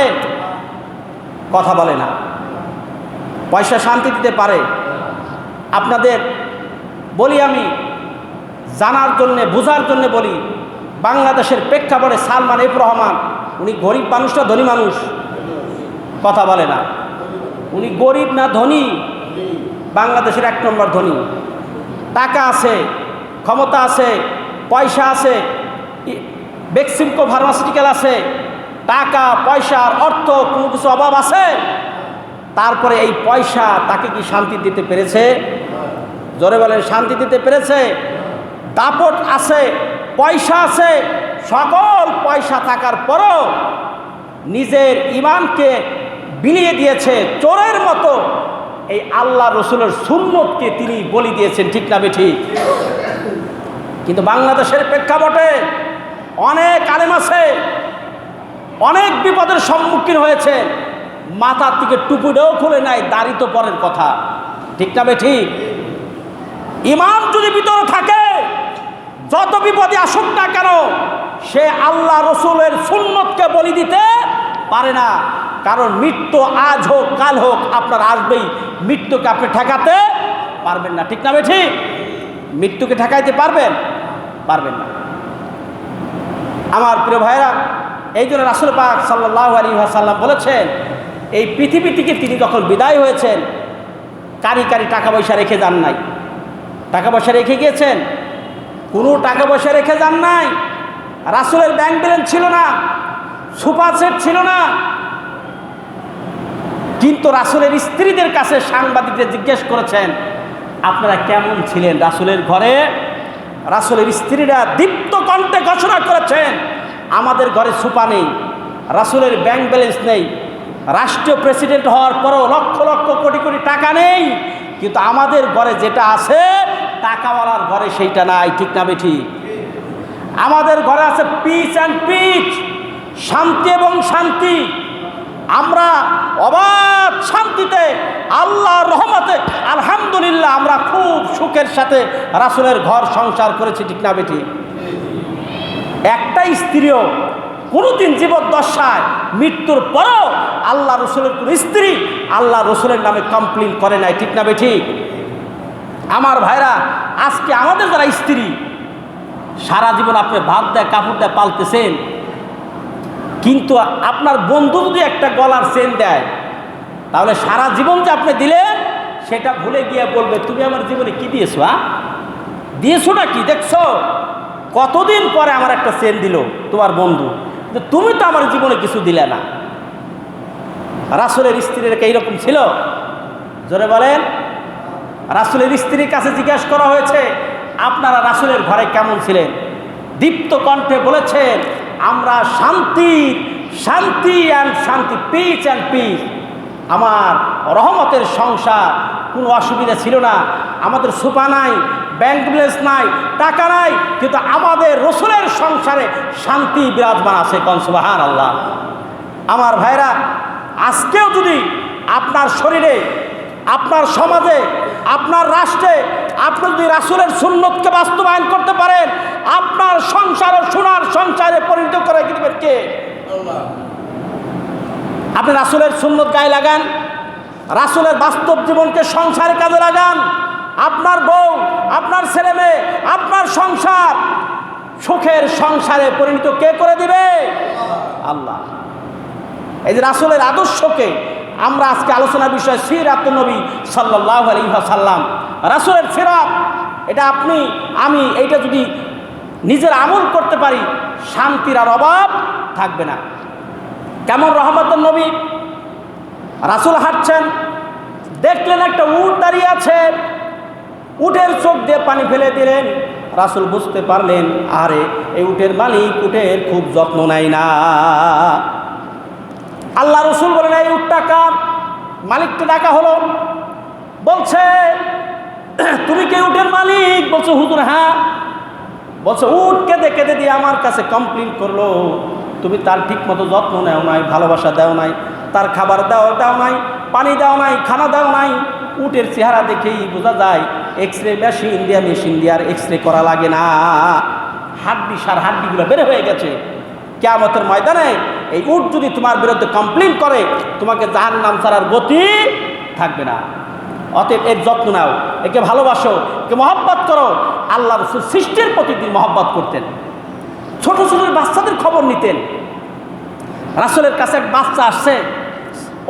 কথা বলে না। পয়সা শান্তি দিতে পারে? আপনাদের বলি, আমি জানার জন্যে, বোঝার জন্যে বলি, বাংলাদেশের প্রেক্ষাপটে সালমান এফ রহমান, উনি গরিব মানুষ না ধনী মানুষ? কথা বলে না। উনি গরিব না ধনী? বাংলাদেশের 1 নম্বর ধনী। টাকা আছে, ক্ষমতা আছে, পয়সা আছে, বেক্সিমকো ফার্মাসিউটিক্যাল আছে, টাকা পয়সার অর্থ কোনো কিছু অভাব আছে? তারপরে এই পয়সা তাকে কি শান্তি দিতে পেরেছে? জোরে বলেন, শান্তি দিতে পেরেছে? দাপট আছে, পয়সা আছে, সকল পয়সা থাকার পরও নিজের ঈমানকে বিলিয়ে দিয়েছে চোরের মতো। এই আল্লাহ রসুলের সুন্নতকে তিনি বলি দিয়েছেন, ঠিক না বেঠিক? কিন্তু বাংলাদেশের প্রেক্ষাপটে অনেক আলেম আছে, অনেক বিপদের সম্মুখীন হয়েছে, মাথার থেকে টুপিটাও খুলে নাই, দাড়ি তো পরের কথা, ঠিক না বেঠিক? ঈমান যদি ভিতরে থাকে, যত বিপদে আসুক না কেন, সে আল্লাহ রসুলের সুন্নতকে বলি দিতে পারে না। কারণ মৃত্যু আজ হোক কাল হোক আপনার আসবেই, মৃত্যুকে আপনি ঠেকাতে পারবেন না, ঠিক না বেঠিক? মৃত্যুকে ঠেকাইতে পারবেন? পারবেন না। আমার প্রিয় ভাইরা, এই জন্য রাসূল পাক সাল্লাল্লাহু আলাইহি ওয়াসাল্লাম বলেছেন, এই পৃথিবী থেকে তিনি যখন বিদায় হয়েছেন, কারি কারি টাকা পয়সা রেখে যান নাই। টাকা পয়সা রেখে গিয়েছেন? কোনো টাকা পয়সা রেখে যান নাই। রাসূলের ব্যাংক ব্যালেন্স ছিল না, সুপার সেট ছিল না। কিন্তু রাসূলের স্ত্রীদের কাছে সাংবাদিকদের জিজ্ঞেস করেছেন, আপনারা কেমন ছিলেন রাসূলের ঘরে? রাসূলের স্ত্রীরা দীপ্ত কণ্ঠে ঘোষণা করেছেন, আমাদের ঘরে সুপা নেই, রাসূলের ব্যাংক ব্যালেন্স নেই, রাষ্ট্রীয় প্রেসিডেন্ট হওয়ার পরেও লক্ষ লক্ষ কোটি কোটি টাকা নেই, কিন্তু আমাদের ঘরে যেটা আছে টাকাওয়ালার ঘরে সেইটা নাই, ঠিক না বেঠিক? আমাদের ঘরে আছে পিস অ্যান্ড পিচ, শান্তি এবং শান্তি। আমরা অবাধ শান্তিতে, আল্লাহর রহমতে আলহামদুলিল্লাহ আমরা খুব সুখের সাথে রাসূলের ঘর সংসার করেছি, ঠিক না বেঠিক? একটা স্ত্রীও কোনোদিন জীবদ্দশায় মৃত্যুর পরও আল্লাহ রসুলের কোন স্ত্রী আল্লাহ রসুলের নামে কমপ্লেন করে নাই, ঠিক না বেঠিক? আমার ভাইরা, আজকে আমাদের যারা স্ত্রী, সারা জীবন আপনি ভাত দেয় কাপড় দেয় পালতেছেন, কিন্তু আপনার বন্ধু যদি একটা গলার চেন দেয়, তাহলে সারা জীবন যে আপনি দিলেন সেটা ভুলে গিয়ে বলবে, তুমি আমার জীবনে কি দিয়েছো? দিয়েছো না কি? দেখছো কতদিন পরে আমার একটা চেন দিল তোমার বন্ধু, তুমি তো আমার জীবনে কিছু দিলে না। রাসূলের স্ত্রীর এইরকম ছিল? জোরে বলেন। রাসূলের স্ত্রীর কাছে জিজ্ঞাসা করা হয়েছে, আপনারা রাসূলের ঘরে কেমন ছিলেন? দীপ্ত কণ্ঠে বলেছেন, আমরা শান্তি অ্যান্ড শান্তি, পিচ অ্যান্ড পিচ। আমার রহমতের সংসার, কোনো অসুবিধা ছিল না। আমাদের সুপা নাই, ব্যাংক ব্যালেন্স নাই, টাকা নাই, কিন্তু আমাদের রসুলের সংসারে শান্তি বিরাজমান আছে। কোন সুবহানাল্লাহ। আমার ভাইরা, আজকেও যদি আপনার শরীরে, আপনার সমাজে, আপনার রাষ্ট্রে আপনি যদি রাসূলের সুন্নতকে বাস্তবায়ন করতে পারেন, আপনার সংসার সোনার সংসারে পরিণত করে দিবেন কে? আল্লাহ। আপনি রাসূলের সুন্নত গায়ে লাগান, রাসূলের বাস্তব জীবনকে সংসারে কাজে লাগান, আপনার বউ, আপনার ছেলে মেয়ে, আপনার সংসার সুখের সংসারে পরিণত কে করে দিবে? আল্লাহ। এই যে রাসূলের আদর্শকে আমরা আজকে আলোচনার বিষয় সিরাতুন নবী সাল্লাল্লাহু আলাইহি ওয়াসাল্লাম, রাসূলের সিরাত, এটা আপনি আমি এইটা যদি নিজের আমল করতে পারি শান্তির আর অভাব থাকবে না। কেমন রহমতের নবী, রাসূল হাঁটছেন, দেখলেন একটা উট দাঁড়িয়ে আছে, উটের চোখ দিয়ে পানি ফেলে দিলেন। রাসূল বুঝতে পারলেন আরে এই উটের মালিক উটের খুব যত্ন নেয় না। আল্লাহ রসুল বলেন এই উটটা কার? মালিককে ডাকা হলো, বলছে তুমি কি উটের মালিক? বলছে হুজুর হ্যাঁ। বলছে উট কেঁদে কেঁদে দিয়ে আমার কাছে কমপ্লেন করলো তুমি তার ঠিক মতো যত্ন নেও নাই, ভালোবাসা দাও নাই, তার খাবার দাও নাই, পানি দাও নাই, খানা দাও নাই। উটের চেহারা দেখেই বোঝা যায় এক্সরে মেশিন দিয়ে আর এক্সরে করা লাগে না, হাড্ডিগুলো বের হয়ে গেছে। কিয়ামতের ময়দানে এই উট যদি তোমার বিরুদ্ধে কমপ্লেন করে তোমাকে জাহান্নাম ছাড়ার গতি থাকবে না। অতএব এর যত্ন নাও, একে ভালোবাসো, একে মহব্বত করো। আল্লাহ রাসূল সৃষ্টির প্রতি তিনি মহব্বত করতেন, ছোট ছোট বাচ্চাদের খবর নিতেন। রাসূলের কাছে এক বাচ্চা আসছে,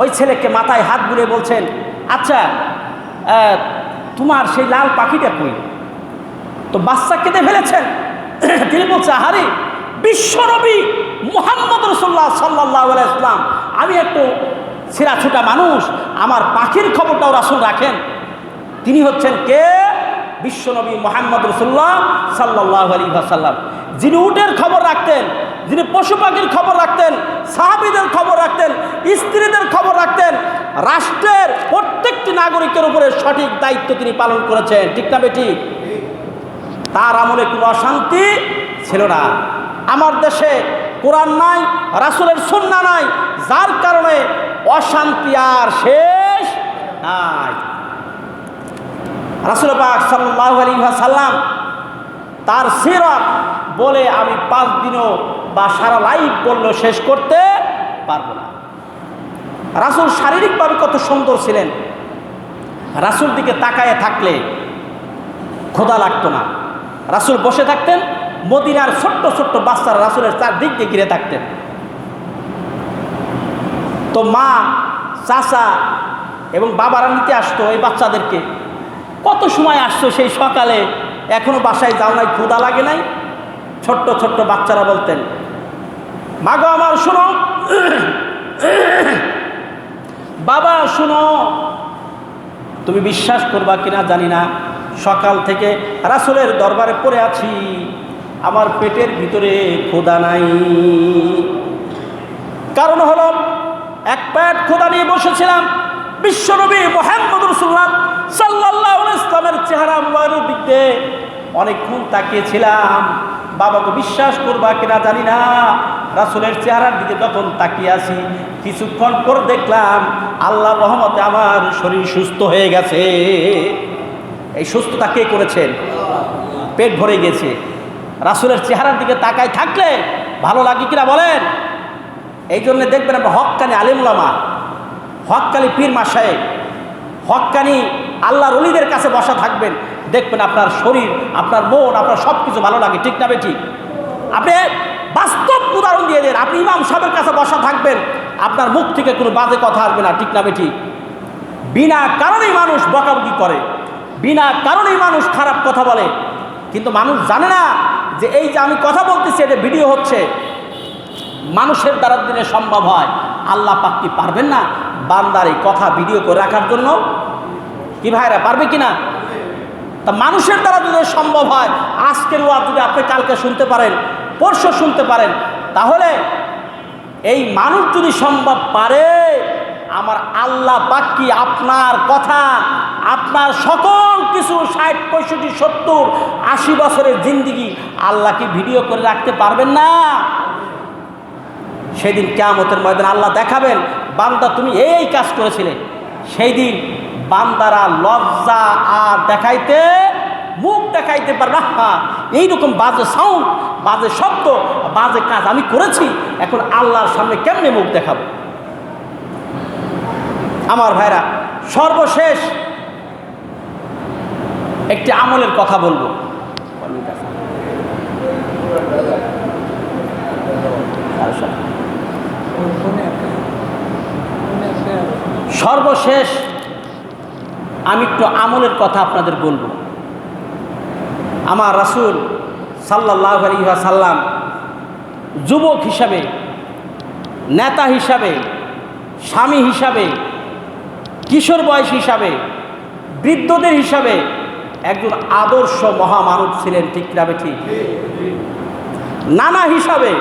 ওই ছেলেকে মাথায় হাত বুলিয়ে বলছেন আচ্ছা তোমার সেই লাল পাখিটা কই? তো বাচ্চা কেঁদে ফেলেছেন। তিনি বলছে আহারে বিশ্বনবী মুহাম্মদ রাসূলুল্লাহ সাল্লাল্লাহু আলাইহি ওয়াসাল্লাম, আমি একটু ছেঁড়া ছোটা মানুষ, আমার পাখির খবরটাও রাসূল রাখেন। তিনি হচ্ছেন কে? বিশ্বনবী মুহাম্মদ রাসূলুল্লাহ সাল্লাল্লাহু আলাইহি ওয়াসাল্লাম, যিনি উটের খবর রাখতেন, যিনি পশু পাখির খবর রাখতেন, সাহাবীদের খবর রাখতেন, স্ত্রীদের খবর রাখতেন, রাষ্ট্রের প্রত্যেকটি নাগরিকের উপরে সঠিক দায়িত্ব তিনি পালন করেছেন। ঠিক না বেঠিক? তার আমলে কোনো অশান্তি ছিল না। আমার দেশে কোরআন নাই, রাসূলের সুন্নাহ নাই, যার কারণে অশান্তি আর শেষ নাই। রাসূল পাক সাল্লাল্লাহু আলাইহি ওয়াসাল্লাম তার সিরাত বলে আমি 5 দিনও বা সারা লাইফ বললেও শেষ করতে পারবো না। রাসূল শারীরিকভাবে কত সুন্দর ছিলেন, রাসূল দিকে তাকায়ে থাকলে ক্ষুধা লাগতো না। রাসূল বসে থাকতেন, মদিনার ছোট্ট ছোট্ট বাচ্চারা রাসূলের চারদিক দিয়ে ঘিরে থাকতেন। তো মা, চাচা এবং বাবারা নিতে আসতো এই বাচ্চাদেরকে। কত সময় আসছো সেই সকালে, এখনো বাসায় যাও নাই, ক্ষুধা লাগে নাই? ছোট্ট ছোট্ট বাচ্চারা বলতেন মা গো আমার শোনো, বাবা শোনো। তুমি বিশ্বাস করবা কিনা জানি না, সকাল থেকে রাসূলের দরবারে পড়ে আছি, আমার পেটের ভিতরে ক্ষুধা নাই। কারণ হলো এক পেট ক্ষুধা নিয়ে বসেছিলাম, বিশ্বনবী মুহাম্মদ রাসূলুল্লাহ সাল্লাল্লাহু আলাইহি ওয়াসাল্লামের চেহারা মুবারক দিকে অনেকক্ষণ তাকিয়েছিলাম। বাবাকে বিশ্বাস করবা কিনা জানি না, রাসূলের চেহারার দিকে যখন তাকিয়ে আছি কিছুক্ষণ পর দেখলাম আল্লাহর রহমতে আমার শরীর সুস্থ হয়ে গেছে। এই সুস্থতা কে করেছেন? পেট ভরে গেছে। রাসূলের চেহারার দিকে তাকায় থাকলে ভালো লাগে কিনা বলেন? এই জন্য দেখবেন আমরা হক্কানি আলেম ওলামা, হক্কানি পীর মাশায়েখ, হক্কানি আল্লাহর ওলিদের কাছে বসা থাকবেন, দেখবেন আপনার শরীর, আপনার মন, আপনার সব কিছু ভালো লাগে। ঠিক না বেঠিক? আপনি বাস্তব উদাহরণ দিয়ে দেন, আপনি ইমাম সাহেবের কাছে বসা থাকবেন, আপনার মুখ থেকে কোনো বাজে কথা আসবে না। ঠিক না বেঠিক? বিনা কারণেই মানুষ বকাবকি করে, বিনা কারণেই মানুষ খারাপ কথা বলে, কিন্তু মানুষ জানে না যে এই যে আমি কথা বলতেছি এটা ভিডিও হচ্ছে, মানুষের দ্বারা দিনে সম্ভব হয়। আল্লাহ পাক কি পারবেন না বান্দার এই কথা ভিডিও করে রাখার জন্য? কি ভাইরা, পারবে কিনা? তা মানুষের দ্বারা যদি সম্ভব হয়, আজকের ওয়াজ যদি আপনি কালকে শুনতে পারেন, পরশু শুনতে পারেন, তাহলে এই মানুষ যদি সম্ভব পারে, আমার আল্লাহ পাক কি আপনার কথা, আপনার সকল কিছু 60, 65, 70, 80 বছরের জিন্দিগি আল্লাহ কি ভিডিও করে রাখতে পারবেন না? সেদিন কিয়ামতের ময়দানে আল্লাহ দেখাবেন বান্দা তুমি এই কাজ করেছিলে। সেই দিন বান্দারা লজ্জা আর দেখাইতে, মুখ দেখাইতে পারবে না। এইরকম বাজে সাউন্ড, বাজে শব্দ, বাজে কাজ আমি করেছি, এখন আল্লাহর সামনে কেমনে মুখ দেখাবো? আমার ভাইরা, সর্বশেষ একটি আমলের কথা বলবো। সর্বশেষ আমি একটু আমলের কথা আপনাদের বলবো। আমার রাসূল সাল্লাল্লাহু আলাইহি ওয়াসাল্লাম যুবক হিসাবে, নেতা হিসাবে, স্বামী হিসাবে, কিশোর বয়স হিসাবে, বৃদ্ধদের হিসাবে একজন আদর্শ মহামানব ছিলেন, ঠিক না ঠিক? নানা হিসাবে,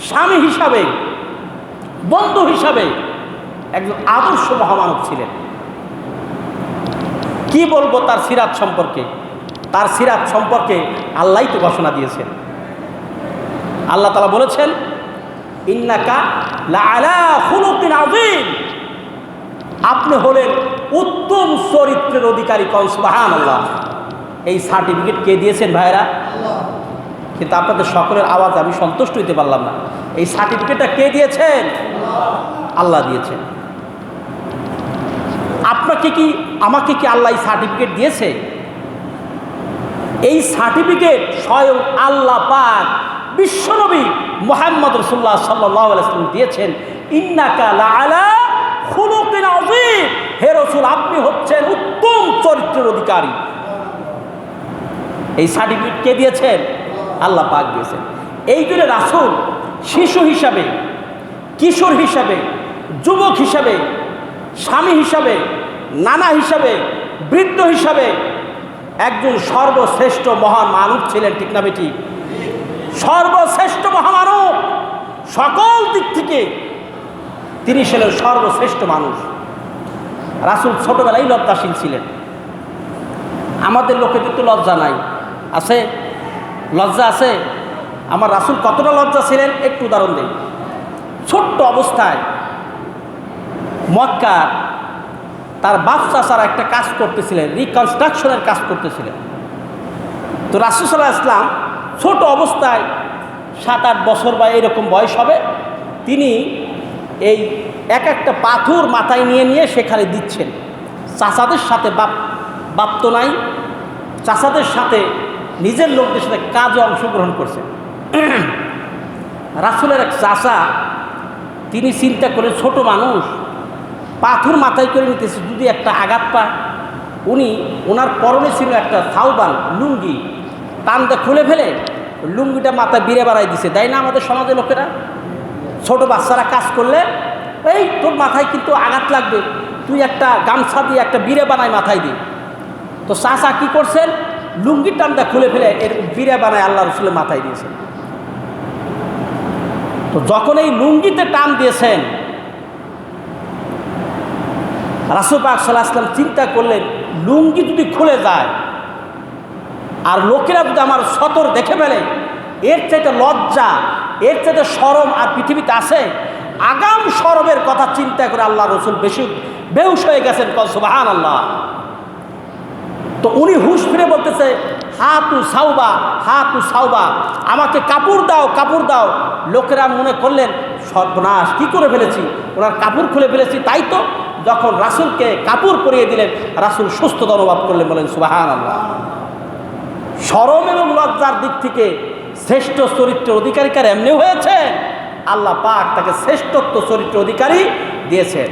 স্বামী হিসাবে, বন্ধু হিসাবে একজন আদর্শ মহামানব ছিলেন। কি বলবো তার সিরাত সম্পর্কে? তার সিরাত সম্পর্কে আল্লাহই তো ঘোষণা দিয়েছেন। আল্লাহ তাআলা বলেছেন, ইন্নাকা লাআলা খুলুকিন আযীম, আপনি হলেন উত্তম চরিত্রের অধিকারী। কোন সুবহানাল্লাহ। এই সার্টিফিকেট কে দিয়েছেন ভাইরা? কিন্তু আপনাদের সকলের আওয়াজ আমি সন্তুষ্ট হইতে পারলাম না। এই সার্টিফিকেটটা কে দিয়েছেন? আল্লাহ দিয়েছেন। আপনাকে কি, আমাকে কি আল্লাহ এই সার্টিফিকেট দিয়েছে? এই সার্টিফিকেট স্বয়ং আল্লাহ পাক বিশ্বনবী মুহাম্মদ রাসূলুল্লাহ সাল্লাল্লাহু আলাইহি ওয়াসাল্লাম দিয়েছেন। ইন্নাকা লাআলা খুলুকিন আযীম, হে রাসূল আপনি হচ্ছেন উত্তম চরিত্রের অধিকারী। এই সার্টিফিকেট কে দিয়েছেন? আল্লাহ পাক দিয়েছেন। এই জন্য রাসূল শিশু হিসাবে, কিশোর হিসাবে, যুবক হিসাবে, স্বামী হিসাবে, নানা হিসাবে, বৃদ্ধ হিসাবে একজন সর্বশ্রেষ্ঠ মহান মানব ছিলেন, ঠিক না বেটি? সর্বশ্রেষ্ঠ মহামানব, সকল দিক থেকে তিনি ছিলেন সর্বশ্রেষ্ঠ মানুষ। রাসূল ছোটবেলায় লজ্জাশীল ছিলেন। আমাদের লোকেদের তো লজ্জা নাই, আছে? লজ্জা আছে? আমার রাসূল কতটা লজ্জা ছিলেন একটু উদাহরণ দিই। ছোট্ট অবস্থায় মক্কা তার বাপ চাচারা একটা কাজ করতেছিলেন, রিকনস্ট্রাকশনের কাজ করতেছিলেন। তো রাসূল সাল্লাল্লাহু আলাইহি ওয়াসাল্লাম ছোট অবস্থায় 7-8 বছর বা এরকম বয়স হবে, তিনি এই এক একটা পাথর মাথায় নিয়ে নিয়ে সেখানে দিচ্ছেন। চাচাদের সাথে বাপ তো নাই, চাচাদের সাথে নিজের লোকদের সাথে কাজে অংশগ্রহণ করছেন। রাসূলের এক চাচা, তিনি চিন্তা করে ছোট মানুষ পাথর মাথায় করে নিতেছে, যদি একটা আঘাত পায়। ওনার পরনে ছিল একটা সাউবান লুঙ্গি, টানটা খুলে ফেলে লুঙ্গিটা মাথায় বিড়ে বাড়াই দিছে। তাই না আমাদের সমাজের লোকেরা? ছোট বাচ্চারা কাজ করলে, এই তোর মাথায় কিন্তু আঘাত লাগবে, তুই একটা গামছা দিয়ে একটা বিড়ে বানায় মাথায় দিয়ে। তো চাচা কি করছেন? লুঙ্গির টানটা খুলে ফেলে এর বিড়ে বানায় আল্লাহ রাসূলের মাথায় দিয়েছেন। তো যখন এই লুঙ্গিতে টান দিয়েছেন, রাসূল পাক সাল্লাল্লাহু আলাইহি ওয়াসাল্লাম চিন্তা করলেন, লুঙ্গি যদি খুলে যায় আর লোকেরা যদি আমার সতর দেখে ফেলে, এর চাইতে লজ্জা, এর চাইতে শরম আর পৃথিবীতে আছে? আগাম শরমের কথা চিন্তা করে আল্লাহ রাসূল বেহুশ হয়ে গেছেন। সুবহানাল্লাহ। তো উনি হুঁশ ফিরে বলতেছে, হাতু সাউবা, হাতু সাউবা, আমাকে কাপড় দাও, কাপড় দাও। লোকেরা মনে করলেন সর্বনাশ, কি করে ফেলেছি, ওনার কাপড় খুলে ফেলেছি। তাই তো যখন রাসূলকে কাপড় পরিয়ে দিলেন, রাসূল সুস্থতা অনুভব করলেন। বলেন সুবহানাল্লাহ। শরম এবং লজ্জার দিক থেকে শ্রেষ্ঠ চরিত্রের অধিকারী কার এমনি হয়েছে, আল্লাহ পাক তাকে শ্রেষ্ঠত্ব চরিত্রের অধিকারী দিয়েছেন।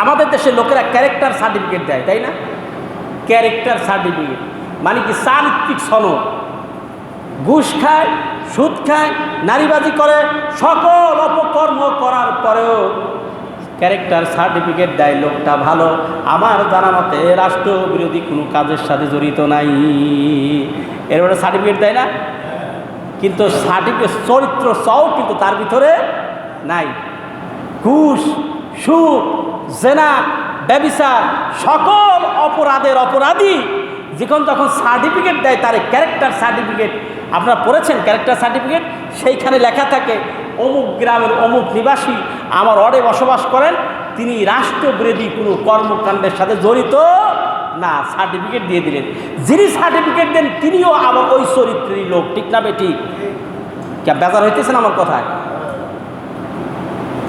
আমাদের দেশের লোকেরা ক্যারেক্টার সার্টিফিকেট দেয়, তাই না? ক্যারেক্টার সার্টিফিকেট মানে কি? চারিত্রিক সনদ। ঘুষ খায়, সুদ খায়, নারীবাজি করে, সকল অপকর্ম করার পরেও ক্যারেক্টার সার্টিফিকেট দেয়, লোকটা ভালো, আমার জানা মতে রাষ্ট্রবিরোধী কোনো কাজের সাথে জড়িত নাই, এরপরে সার্টিফিকেট দেয় না? কিন্তু সার্টিফিকেট চরিত্র চাও কিন্তু তার ভিতরে নাই। ঘুষ, সুদ, জেনা, ব্যভিচার, সকল অপরাধের অপরাধী যখন সার্টিফিকেট দেয়, তার ক্যারেক্টার সার্টিফিকেট, আপনারা পড়েছেন ক্যারেক্টার সার্টিফিকেট, সেইখানে লেখা থাকে অমুক গ্রামের অমুক নিবাসী আমার ওয়ার্ডে বসবাস করেন, তিনি রাষ্ট্রবিরোধী কোনো কর্মকাণ্ডের সাথে জড়িত না, সার্টিফিকেট দিয়ে দিলেন। যিনি সার্টিফিকেট দেন তিনিও আবার ওই চরিত্রেরই লোক, ঠিক না বেঠিক? কে বেজার হইতেছেন আমার কথায়?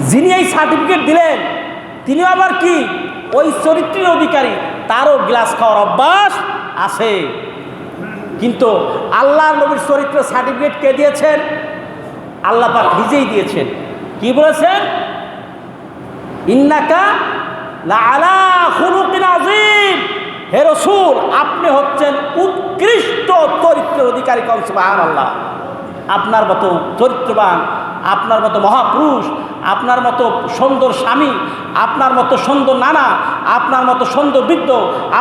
যিনি এই সার্টিফিকেট দিলেন তিনিও আবার কি ওই চরিত্রের অধিকারী, তারও গ্লাস খাওয়ার অভ্যাস আছে, কিন্তু আল্লাহর নবীর চরিত্র সার্টিফিকেট কে দিয়েছেন? আল্লাহ পাক নিজেই দিয়েছেন। কি বলেছেন? ইন্নাকা লাআলা খুলুকিন আযীম, হে রাসূল আপনি হচ্ছেন উৎকৃষ্ট চরিত্রের অধিকারী। সুবহানাল্লাহ। আপনার মতো চরিত্রবান, আপনার মতো মহাপুরুষ, আপনার মতো সুন্দর স্বামী, আপনার মতো সুন্দর নানা, আপনার মতো সুন্দর বৃদ্ধ,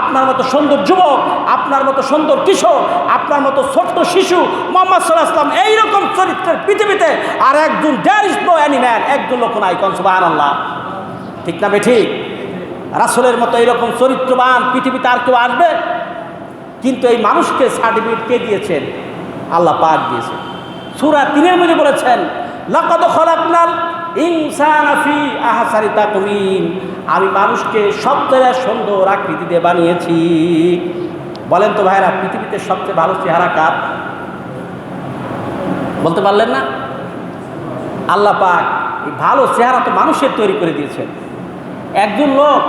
আপনার মতো সুন্দর যুবক, আপনার মতো সুন্দর কিশোর, আপনার মতো ছোট্ট শিশু মুহাম্মদ সাল্লাল্লাহু আলাইহি ওয়াসাল্লাম এইরকম চরিত্রের পৃথিবীতে আর একজন, there is no any man, একজন লোক নাই। সুবহানাল্লাহ। ঠিক না বেঠিক? রাসূলের মতো এইরকম চরিত্রবান পৃথিবীতে আর কেউ আসবে? কিন্তু এই মানুষকে সার্টিফিকেট কে দিয়েছেন? আল্লাহ পাক দিয়েছেন। সূরা 3-এর মধ্যে বলেছেন, লাকাদ খলাকনাল ইনসানা ফি আহসানি তাকওয়িম, আমি মানুষকে সবচেয়ে সুন্দর আকৃতিতে বানিয়েছি। বলেন তো ভাইরা, পৃথিবীতে সবচেয়ে ভালো চেহারা কার? বলতে পারলেন না? আল্লাহ পাক এই ভালো চেহারা তো মানুষের তৈরি করে দিয়েছেন। একজন লোক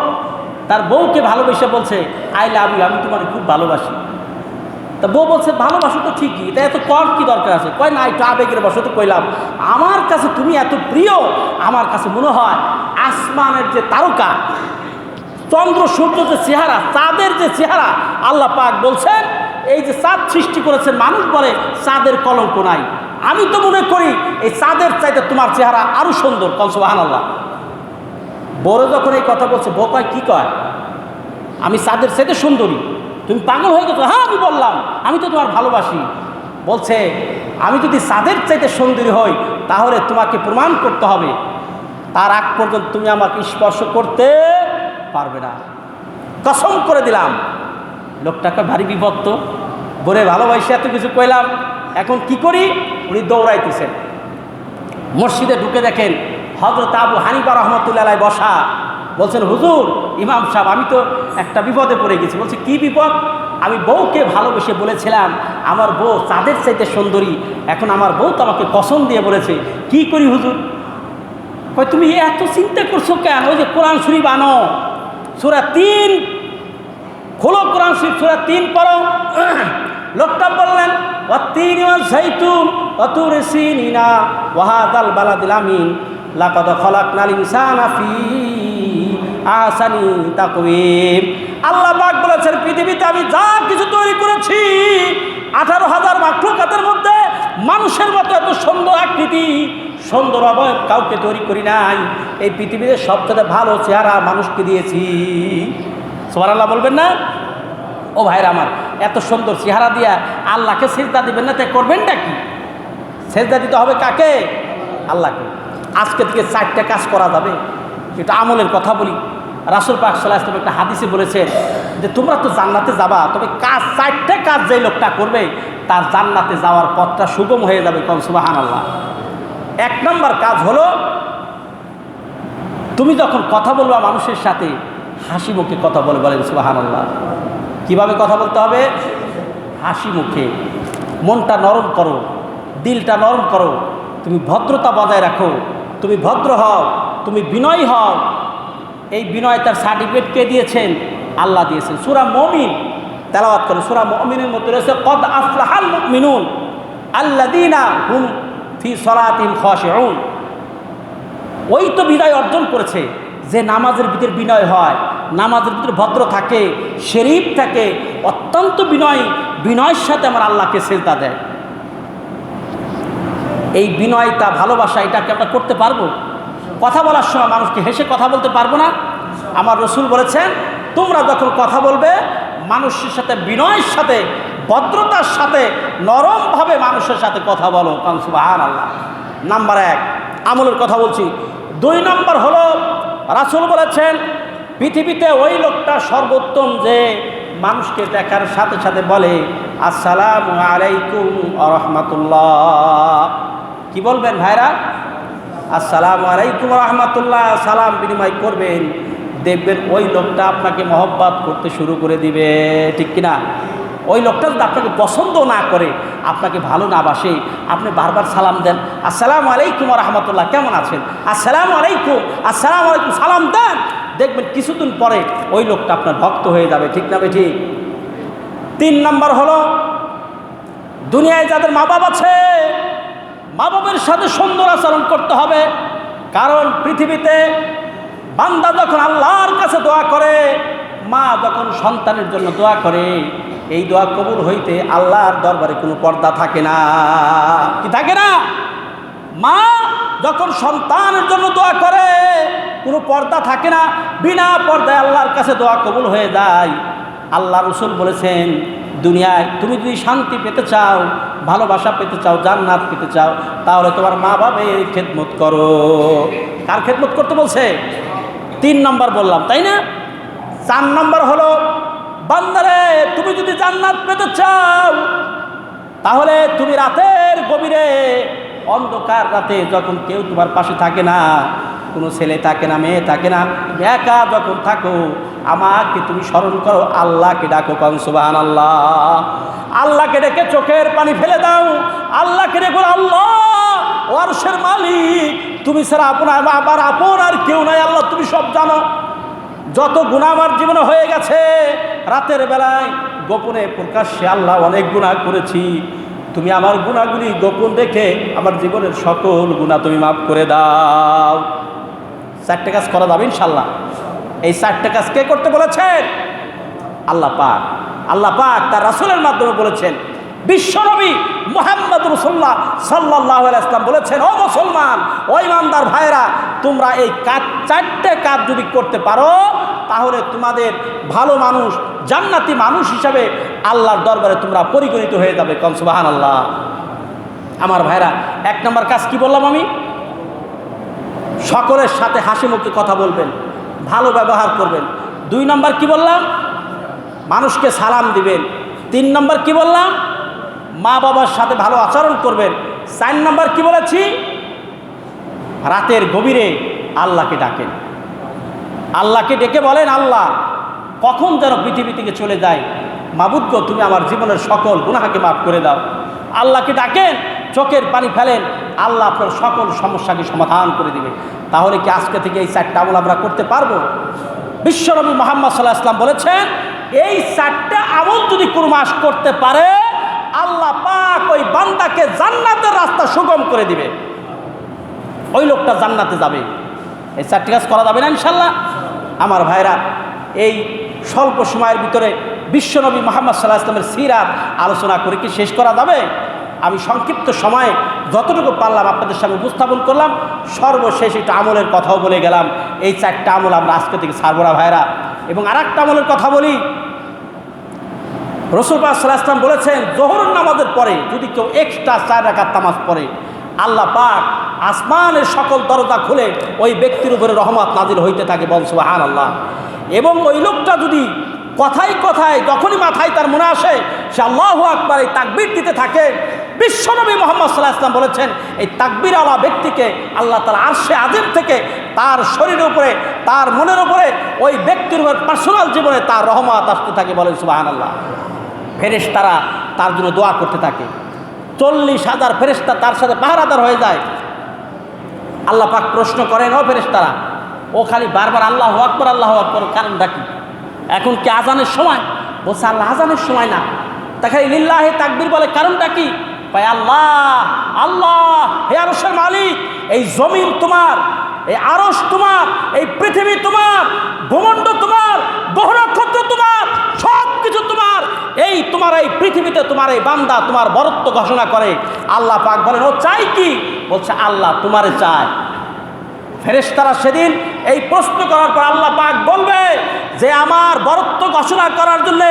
তার বউকে ভালোবেসে বলছে, আই লাভ ইউ, আমি তোমাকে খুব ভালোবাসি। তা বউ বলছে, ভালোবাসো তো ঠিকই, তাই এত কর কি দরকার আছে? কয় না, একটু আবেগের বশত কইলাম, আমার কাছে তুমি এত প্রিয়, আমার কাছে মনে হয় আসমানের যে তারকা, চন্দ্র সূর্য যে চেহারা, চাঁদের যে চেহারা, আল্লাহ পাক বলছেন এই যে চাঁদ সৃষ্টি করেছেন, মানুষ বলে চাঁদের কলঙ্ক নাই, আমি তো মনে করি এই চাঁদের চাইতে তোমার চেহারা আরো সুন্দর। সুবহানাল্লাহ। বড় যখন এই কথা বলছে, বউ কয়, কি কয়? আমি চাঁদের চাইতে সুন্দরী? তুমি পাগল হয়ে গেছো? হ্যাঁ, আমি বললাম আমি তো তোমার ভালোবাসি। বলছে, আমি যদি চাঁদের চাইতে সুন্দরী হই তাহলে তোমাকে প্রমাণ করতে হবে, তার আগ পর্যন্ত তুমি আমাকে স্পর্শ করতে পারবে না। কসম করে দিলাম। লোকটাকে ভারী বিভক্ত, বলে ভালোবাসি, এত কিছু কইলাম, এখন কি করি? উনি দৌড়াইতেছেন। মসজিদে ঢুকে দেখেন হযরত আবু হানিফা রাহমাতুল্লাহ আলাইহি বসা। বলছেন, হুজুর, ইমাম সাহেব, আমি তো একটা বিপদে পড়ে গেছি। বলছে, কি বিপদ? আমি বউকে ভালোবেসে বলেছিলাম আমার বউ চাঁদের চাইতে সুন্দরী, এখন আমার বউ তো আমাকে কসম দিয়ে বলেছে, কি করি হুজুর? কয়, তুমি এত চিন্তা করছো কেন? ওই যে কোরআন শরীফ আনো, সূরা 3 খোলো, কোরআন শরীফ সূরা 3 পড়ো। লোকটা বললেন, ওয়াত-তিনি ওয়াজ-যাইতুন ওয়া তুরি সিনিনা ওয়া হাযাল বালাদিল আমিন লাকাদ খলাকনাল ইনসানা ফি আহসানি তাকওয়িম। আল্লাহ পাক বলেছেন, পৃথিবীতে আমি যা কিছু তৈরি করেছি 18,000 মাখলুকাতের মধ্যে মানুষের মতো এত সুন্দর আকৃতি, সুন্দর অবয়ব কাউকে তৈরি করি নাই। এই পৃথিবীতে সবচেয়ে ভালো চেহারা মানুষকে দিয়েছি। সুবহানাল্লাহ বলবেন না? ও ভাইরা আমার, এত সুন্দর চেহারা দিয়া আল্লাহকে সিজদা দিবেন না, তাই করবেনটা কি? সিজদা দিতে হবে কাকে? আল্লাহকে। আজকে থেকে 4টা কাজ করা যাবে। এটা আমলের কথা বলি। রাসূল পাক সাল্লাল্লাহু আলাইহি ওয়াসাল্লাম একটা হাদিসে বলেছেন যে তোমরা তো জান্নাতে যাবা, তবে কাজ 4টা কাজ যে লোকটা করবে তার জান্নাতে যাওয়ার পথটা সুগম হয়ে যাবে। সুবহানাল্লাহ। 1 নম্বর কাজ হলো, তুমি যখন কথা বলবা মানুষের সাথে হাসি মুখে কথা বলে। বলেন সুবহানাল্লাহ। কিভাবে কথা বলতে হবে? হাসি মুখে। মনটা নরম করো, দিলটা নরম করো, তুমি ভদ্রতা বজায় রাখো, তুমি ভদ্র হও, তুমি বিনয়ী হও। এই বিনয় তার সার্টিফিকেট কে দিয়েছেন? আল্লাহ দিয়েছেন। সূরা মুমিন তেলাওয়াত করো। সূরা মুমিনের মধ্যে রয়েছে, কদ আফলাহাল মুমিনুন আল্লাযীনা হুম ফি সালাতিহিম খাশিউন। ওই তো বিনয় অর্জন করেছে যে নামাজের ভিতরে বিনয় হয়, নামাজের ভিতরে ভদ্র থাকে, শরীফ থাকে, অত্যন্ত বিনয়ের সাথে আমার আল্লাহকে সিজদা দেয়। এই বিনয়টা, ভালোবাসা, এটাকে আমরা করতে পারবো? কথা বলার সময় মানুষকে হেসে কথা বলতে পারবো না? আমার রাসূল বলেছেন, তোমরা যখন কথা বলবে মানুষের সাথে বিনয়ের সাথে, ভদ্রতার সাথে, নরমভাবে মানুষের সাথে কথা বলো। সুবহানাল্লাহ। নাম্বার 1 আমলের কথা বলছি। 2 নম্বর হলো, রাসূল বলেছেন পৃথিবীতে ওই লোকটা সর্বোত্তম যে মানুষকে দেখার সাথে সাথে বলে আসসালামু আলাইকুম ওয়া রাহমাতুল্লাহ। কি বলবেন ভাইরা? আসসালামু আলাইকুম ওয়া রাহমাতুল্লাহ, সালাম বিনিময় করবেন। দেখবেন ওই লোকটা আপনাকে মহব্বত করতে শুরু করে দিবে। ঠিক কিনা? ওই লোকটা যদি আপনাকে পছন্দ না করে, আপনাকে ভালো না বাসে, আপনি বারবার সালাম দেন, আসসালামু আলাইকুম ওয়া রাহমাতুল্লাহ, কেমন আছেন? আসসালামু আলাইকুম, আসসালামু আলাইকুম, সালাম দেন। দেখবেন কিছুদিন পরে ওই লোকটা আপনার ভক্ত হয়ে যাবে। ঠিক না বেঠিক? 3 নম্বর হলো দুনিয়ায় যাদের মা বাবা আছে, মা বাবার সাথে সুন্দর আচরণ করতে হবে। কারণ পৃথিবীতে বান্দা যখন আল্লাহর কাছে দোয়া করে, মা যখন সন্তানের জন্য দোয়া করে, এই দোয়া কবুল হইতে আল্লাহর দরবারে কোনো পর্দা থাকে না। কি থাকে না? মা যখন সন্তানের জন্য দোয়া করে কোনো পর্দা থাকে না, বিনা পর্দায় আল্লাহর কাছে দোয়া কবুল হয়ে যায়। আল্লাহ রাসূল বলেছেন, দুনিয়ায় তুমি যদি শান্তি পেতে চাও, ভালোবাসা পেতে চাও, জান্নাত পেতে চাও, তাহলে তোমার মা বাবার খেদমত করো। কার খেদমত করতে বলছে? 3 নম্বর বললাম, তাই না? 4 নম্বর হলো, বান্দারে তুমি যদি জান্নাত পেতে চাও, তাহলে তুমি রাতের গভীরে, অন্ধকার রাতে যখন কেউ তোমার পাশে থাকে না, কোনো ছেলে থাকে না, মেয়ে থাকে না, তুমি একা যখন থাকো, আমাকে তুমি স্মরণ করো, আল্লাহকে ডাকো, কারণ সুবহানাল্লাহ। আল্লাহকে ডেকে চোখের পানি ফেলে দাও। আল্লাহকে ডেকে আল্লাহ আরশের মালিক, তুমি ছাড়া আবার আপন আর কেউ নাই। আল্লাহ তুমি সব জানো। যত গুনাহ আমার জীবনে হয়ে গেছে, রাতের বেলায় গোপনে প্রকাশ্যে আল্লাহ অনেক গুনাহ করেছি, তুমি আমার গুনাহগুলি গোপন রেখে আমার জীবনের সকল গুনাহ তুমি মাফ করে দাও। 4টে কাজ করা যাবে ইনশাল্লাহ। এই 4টে কাজ কে করতে বলেছেন? আল্লাহ পাক। আল্লাহ পাক তার রাসূলের মাধ্যমে বলেছেন। বিশ্বনবী মুহাম্মদ রাসূলুল্লাহ সাল্লাল্লাহু আলাইহি ওয়াসাল্লাম বলেছেন, ও মুসলমান, ও ইমানদার ভাইরা, তোমরা এই কাজ 4টে কাজ যদি করতে পারো, তাহলে তোমাদের ভালো মানুষ, জান্নাতি মানুষ হিসাবে আল্লাহর দরবারে তোমরা পরিগণিত হয়ে যাবে। কোন সুবহানাল্লাহ। আমার ভাইরা, 1 নম্বর কাজ কি বললাম আমি? সকলের সাথে হাসি মুখে কথা বলবেন, ভালো ব্যবহার করবেন। 2 নম্বর কি বললাম? মানুষকে সালাম দিবেন। 3 নম্বর কি বললাম? মা বাবার সাথে ভালো আচরণ করবেন। 4 নম্বর কি বলেছি? রাতের গভীরে আল্লাহকে ডাকেন। আল্লাহকে ডেকে বলেন, আল্লাহ কখন যেন পৃথিবী থেকে চলে যায়, মাবুদ গো তুমি আমার জীবনের সকল গুনাহকে মাফ করে দাও। আল্লাহকে ডাকেন, চোখের পানি ফেলেন, আল্লাহ আপনার সকল সমস্যাকে সমাধান করে দিবে। তাহলে কি আজকে থেকে এই 4টা আমল আমরা করতে পারবো? বিশ্বনবী মুহাম্মদ সাল্লাল্লাহু আলাইহি ওয়াসাল্লাম বলেছেন, এই 4টা আমল যদি কোনো মাস করতে পারে, আল্লাহ পাক ওই বান্দাকে জান্নাতের রাস্তা সুগম করে দিবে, ওই লোকটা জান্নাতে যাবে। এই 4টি কাজ করা যাবে না ইনশাল্লাহ? আমার ভাইরা, এই স্বল্প সময়ের ভিতরে বিশ্বনবী মুহাম্মদ সাল্লাল্লাহু আলাইহি ওয়াসাল্লামের সিরাত আলোচনা করে কি শেষ করা যাবে? আমি সংক্ষিপ্ত সময়ে যতটুকু পারলাম আপনাদের সামনে উপস্থাপন করলাম। সর্বশেষ একটা আমলের কথাও বলে গেলাম। এই 4টা আমল আমরা আজকে থেকে ছাড়বো না ভাইরা। এবং আরেকটা আমলের কথা বলি, রাসূল পাক সাল্লাল্লাহু আলাইহি ওয়াসাল্লাম বলেছেন, যোহরের নামাজের পরে যদি কেউ এক্সট্রা 4 রাকাত নামাজ পড়ে, আল্লাহ পাক আসমানের সকল দরজা খুলে ওই ব্যক্তির উপরে রহমত নাজিল হইতে থাকে। বল সুবহানাল্লাহ। এবং ওই লোকটা যদি কথায় কথায় যখনই মাথায় তার মনে আসে সে আল্লাহু আকবার এই তাকবীর দিতে থাকে, বিশ্বনবী মুহাম্মদ সাল্লাল্লাহু আলাইহি ওয়াসাল্লাম বলেছেন, এই তাকবীরওয়ালা ব্যক্তিকে আল্লাহ তাআলা আরশে আজিম থেকে তার শরীরের উপরে, তার মনের উপরে, ওই ব্যক্তির উপর পার্সোনাল জীবনে তার রহমত আসতে থাকে। বলেন সুবহানাল্লাহ। ফেরেশতারা তার জন্য দোয়া করতে থাকে। 40,000 ফেরেশতা তার সাথে পাহারাদার হয়ে যায়। আল্লাহ পাক প্রশ্ন করেন, ও ফেরেশতারা, ও খালি বারবার আল্লাহু আকবার আল্লাহু আকবার, কারণটা কি? এখন কি আজানের সময়? বলছে আল্লাহ আজানের সময় না, তা খালি লিল্লাহি তাকবীর বলে, কারণটা কি? ভাই আল্লাহ, আল্লাহ হে আরশের মালিক, এই জমিন তোমার, এই আরশ তোমার, এই পৃথিবী তোমার, ভূমণ্ড তোমার, গ্রহ নক্ষত্র তোমার, সব কিছু তোমার। এই তোমার এই পৃথিবীতে তোমার এই বান্দা তোমার বরত্ব ঘোষণা করে। আল্লাহ পাক বলেন, ও চাই কি? বলছে আল্লাহ তোমারে চায়। ফেরেশতারা সেদিন এই প্রশ্ন করার পর আল্লাহ পাক বলবে যে আমার বরত্ব ঘোষণা করার জন্য,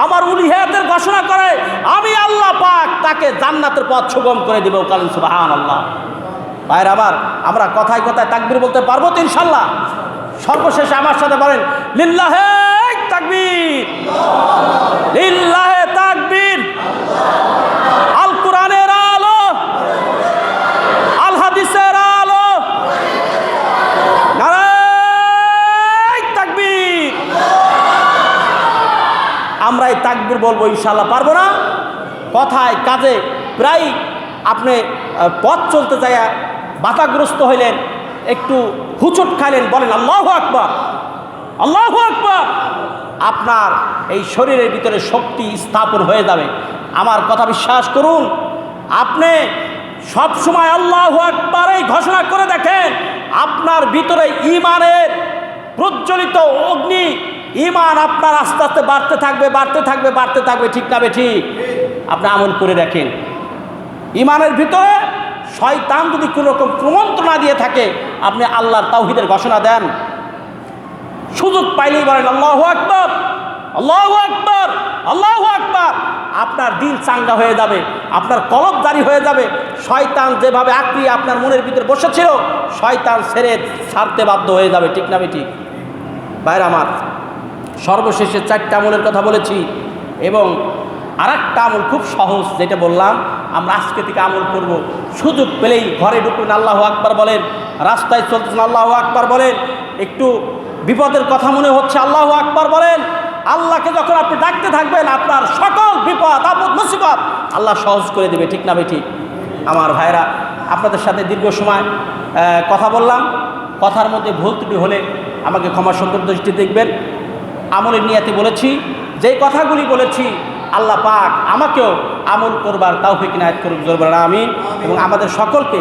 আমার উলিহিয়াতের ঘোষণা করে, আমি আল্লাহ পাক তাকে জান্নাতের পথ সুগম করে দিব। কারণ সুবহানাল্লাহ। ভাইরা আমার, আমরা কথায় কথায় তাকবীর বলতে পারবো তো ইনশাল্লাহ? সর্বশেষে আমার সাথে বলেন, লিল্লাহি তাকবীর, লিল্লাহি তাকবীর। আল কোরআনের আলো, আল হাদিসের আলো, নারায়ে তাকবীর। আমরা এই তাকবীর বলবো ইনশাআল্লাহ, পারবো না? কথায় কাজে প্রায় আপনি পথ চলতে যায় বাধাগ্রস্ত হইলেন, একটু হুচট খাইলেন, বলেন আল্লাহু আকবার, আল্লাহু আকবার। আপনার এই শরীরের ভিতরে শক্তি স্থাপন হয়ে যাবে। আমার কথা বিশ্বাস করুন, আপনি সব সময় আল্লাহু আকবার এই ঘোষণা করে দেখেন, আপনার ভিতরে ঈমানের প্রজ্বলিত অগ্নি, ঈমান আপনার আস্তে আস্তে বাড়তে থাকবে, বাড়তে থাকবে, বাড়তে থাকবে। ঠিক না ঠিক? আপনি আমল করে দেখেন। ঈমানের ভিতরে শয়তান যদি কোনো রকম প্রমন্ত্রণা দিয়ে থাকে, আপনি আল্লাহর তাওহীদের ঘোষণা দেন, সুযোগ পাইলেই বলেন আল্লাহু আকবার, আল্লাহু আকবার, আল্লাহু আকবার। আপনার দিল চাঙ্গা হয়ে যাবে, আপনার কলব জারি হয়ে যাবে। শয়তান যেভাবে আঁকড়িয়ে আপনার মনের ভিতরে বসেছিল, শয়তান ছাড়তে বাধ্য হয়ে যাবে। ঠিক না ঠিক? ভাইরা আমার, সর্বশেষে 4টা আমলের কথা বলেছি, এবং আরেকটা আমল খুব সহজ, যেটা বললাম আমরা আজকে থেকে আমল করব। সুযোগ পেলেই ঘরে ঢুকুন, আল্লাহু আকবার বলেন। রাস্তায় চলতেছেন, আল্লাহু আকবার বলেন। একটু বিপদের কথা মনে হচ্ছে, আল্লাহু আকবার বলেন। আল্লাহকে যখন আপনি ডাকতে থাকবেন, আপনার সকল বিপদ আপদ মুসিবত আল্লাহ সহজ করে দেবে। ঠিক না ঠিক? আমার ভাইরা, আপনাদের সাথে দীর্ঘ সময় কথা বললাম। কথার মধ্যে ভুল ত্রুটি হলে আমাকে ক্ষমা সুন্দর দৃষ্টি দেখবেন। আমলের নিয়াতে বলেছি, যেই কথাগুলি বলেছি, আল্লাহ পাক আমাকেও আমল করবার তৌফিক ইনায়েত করুক, জোরে বলেন আমিন। এবং আমাদের সকলকে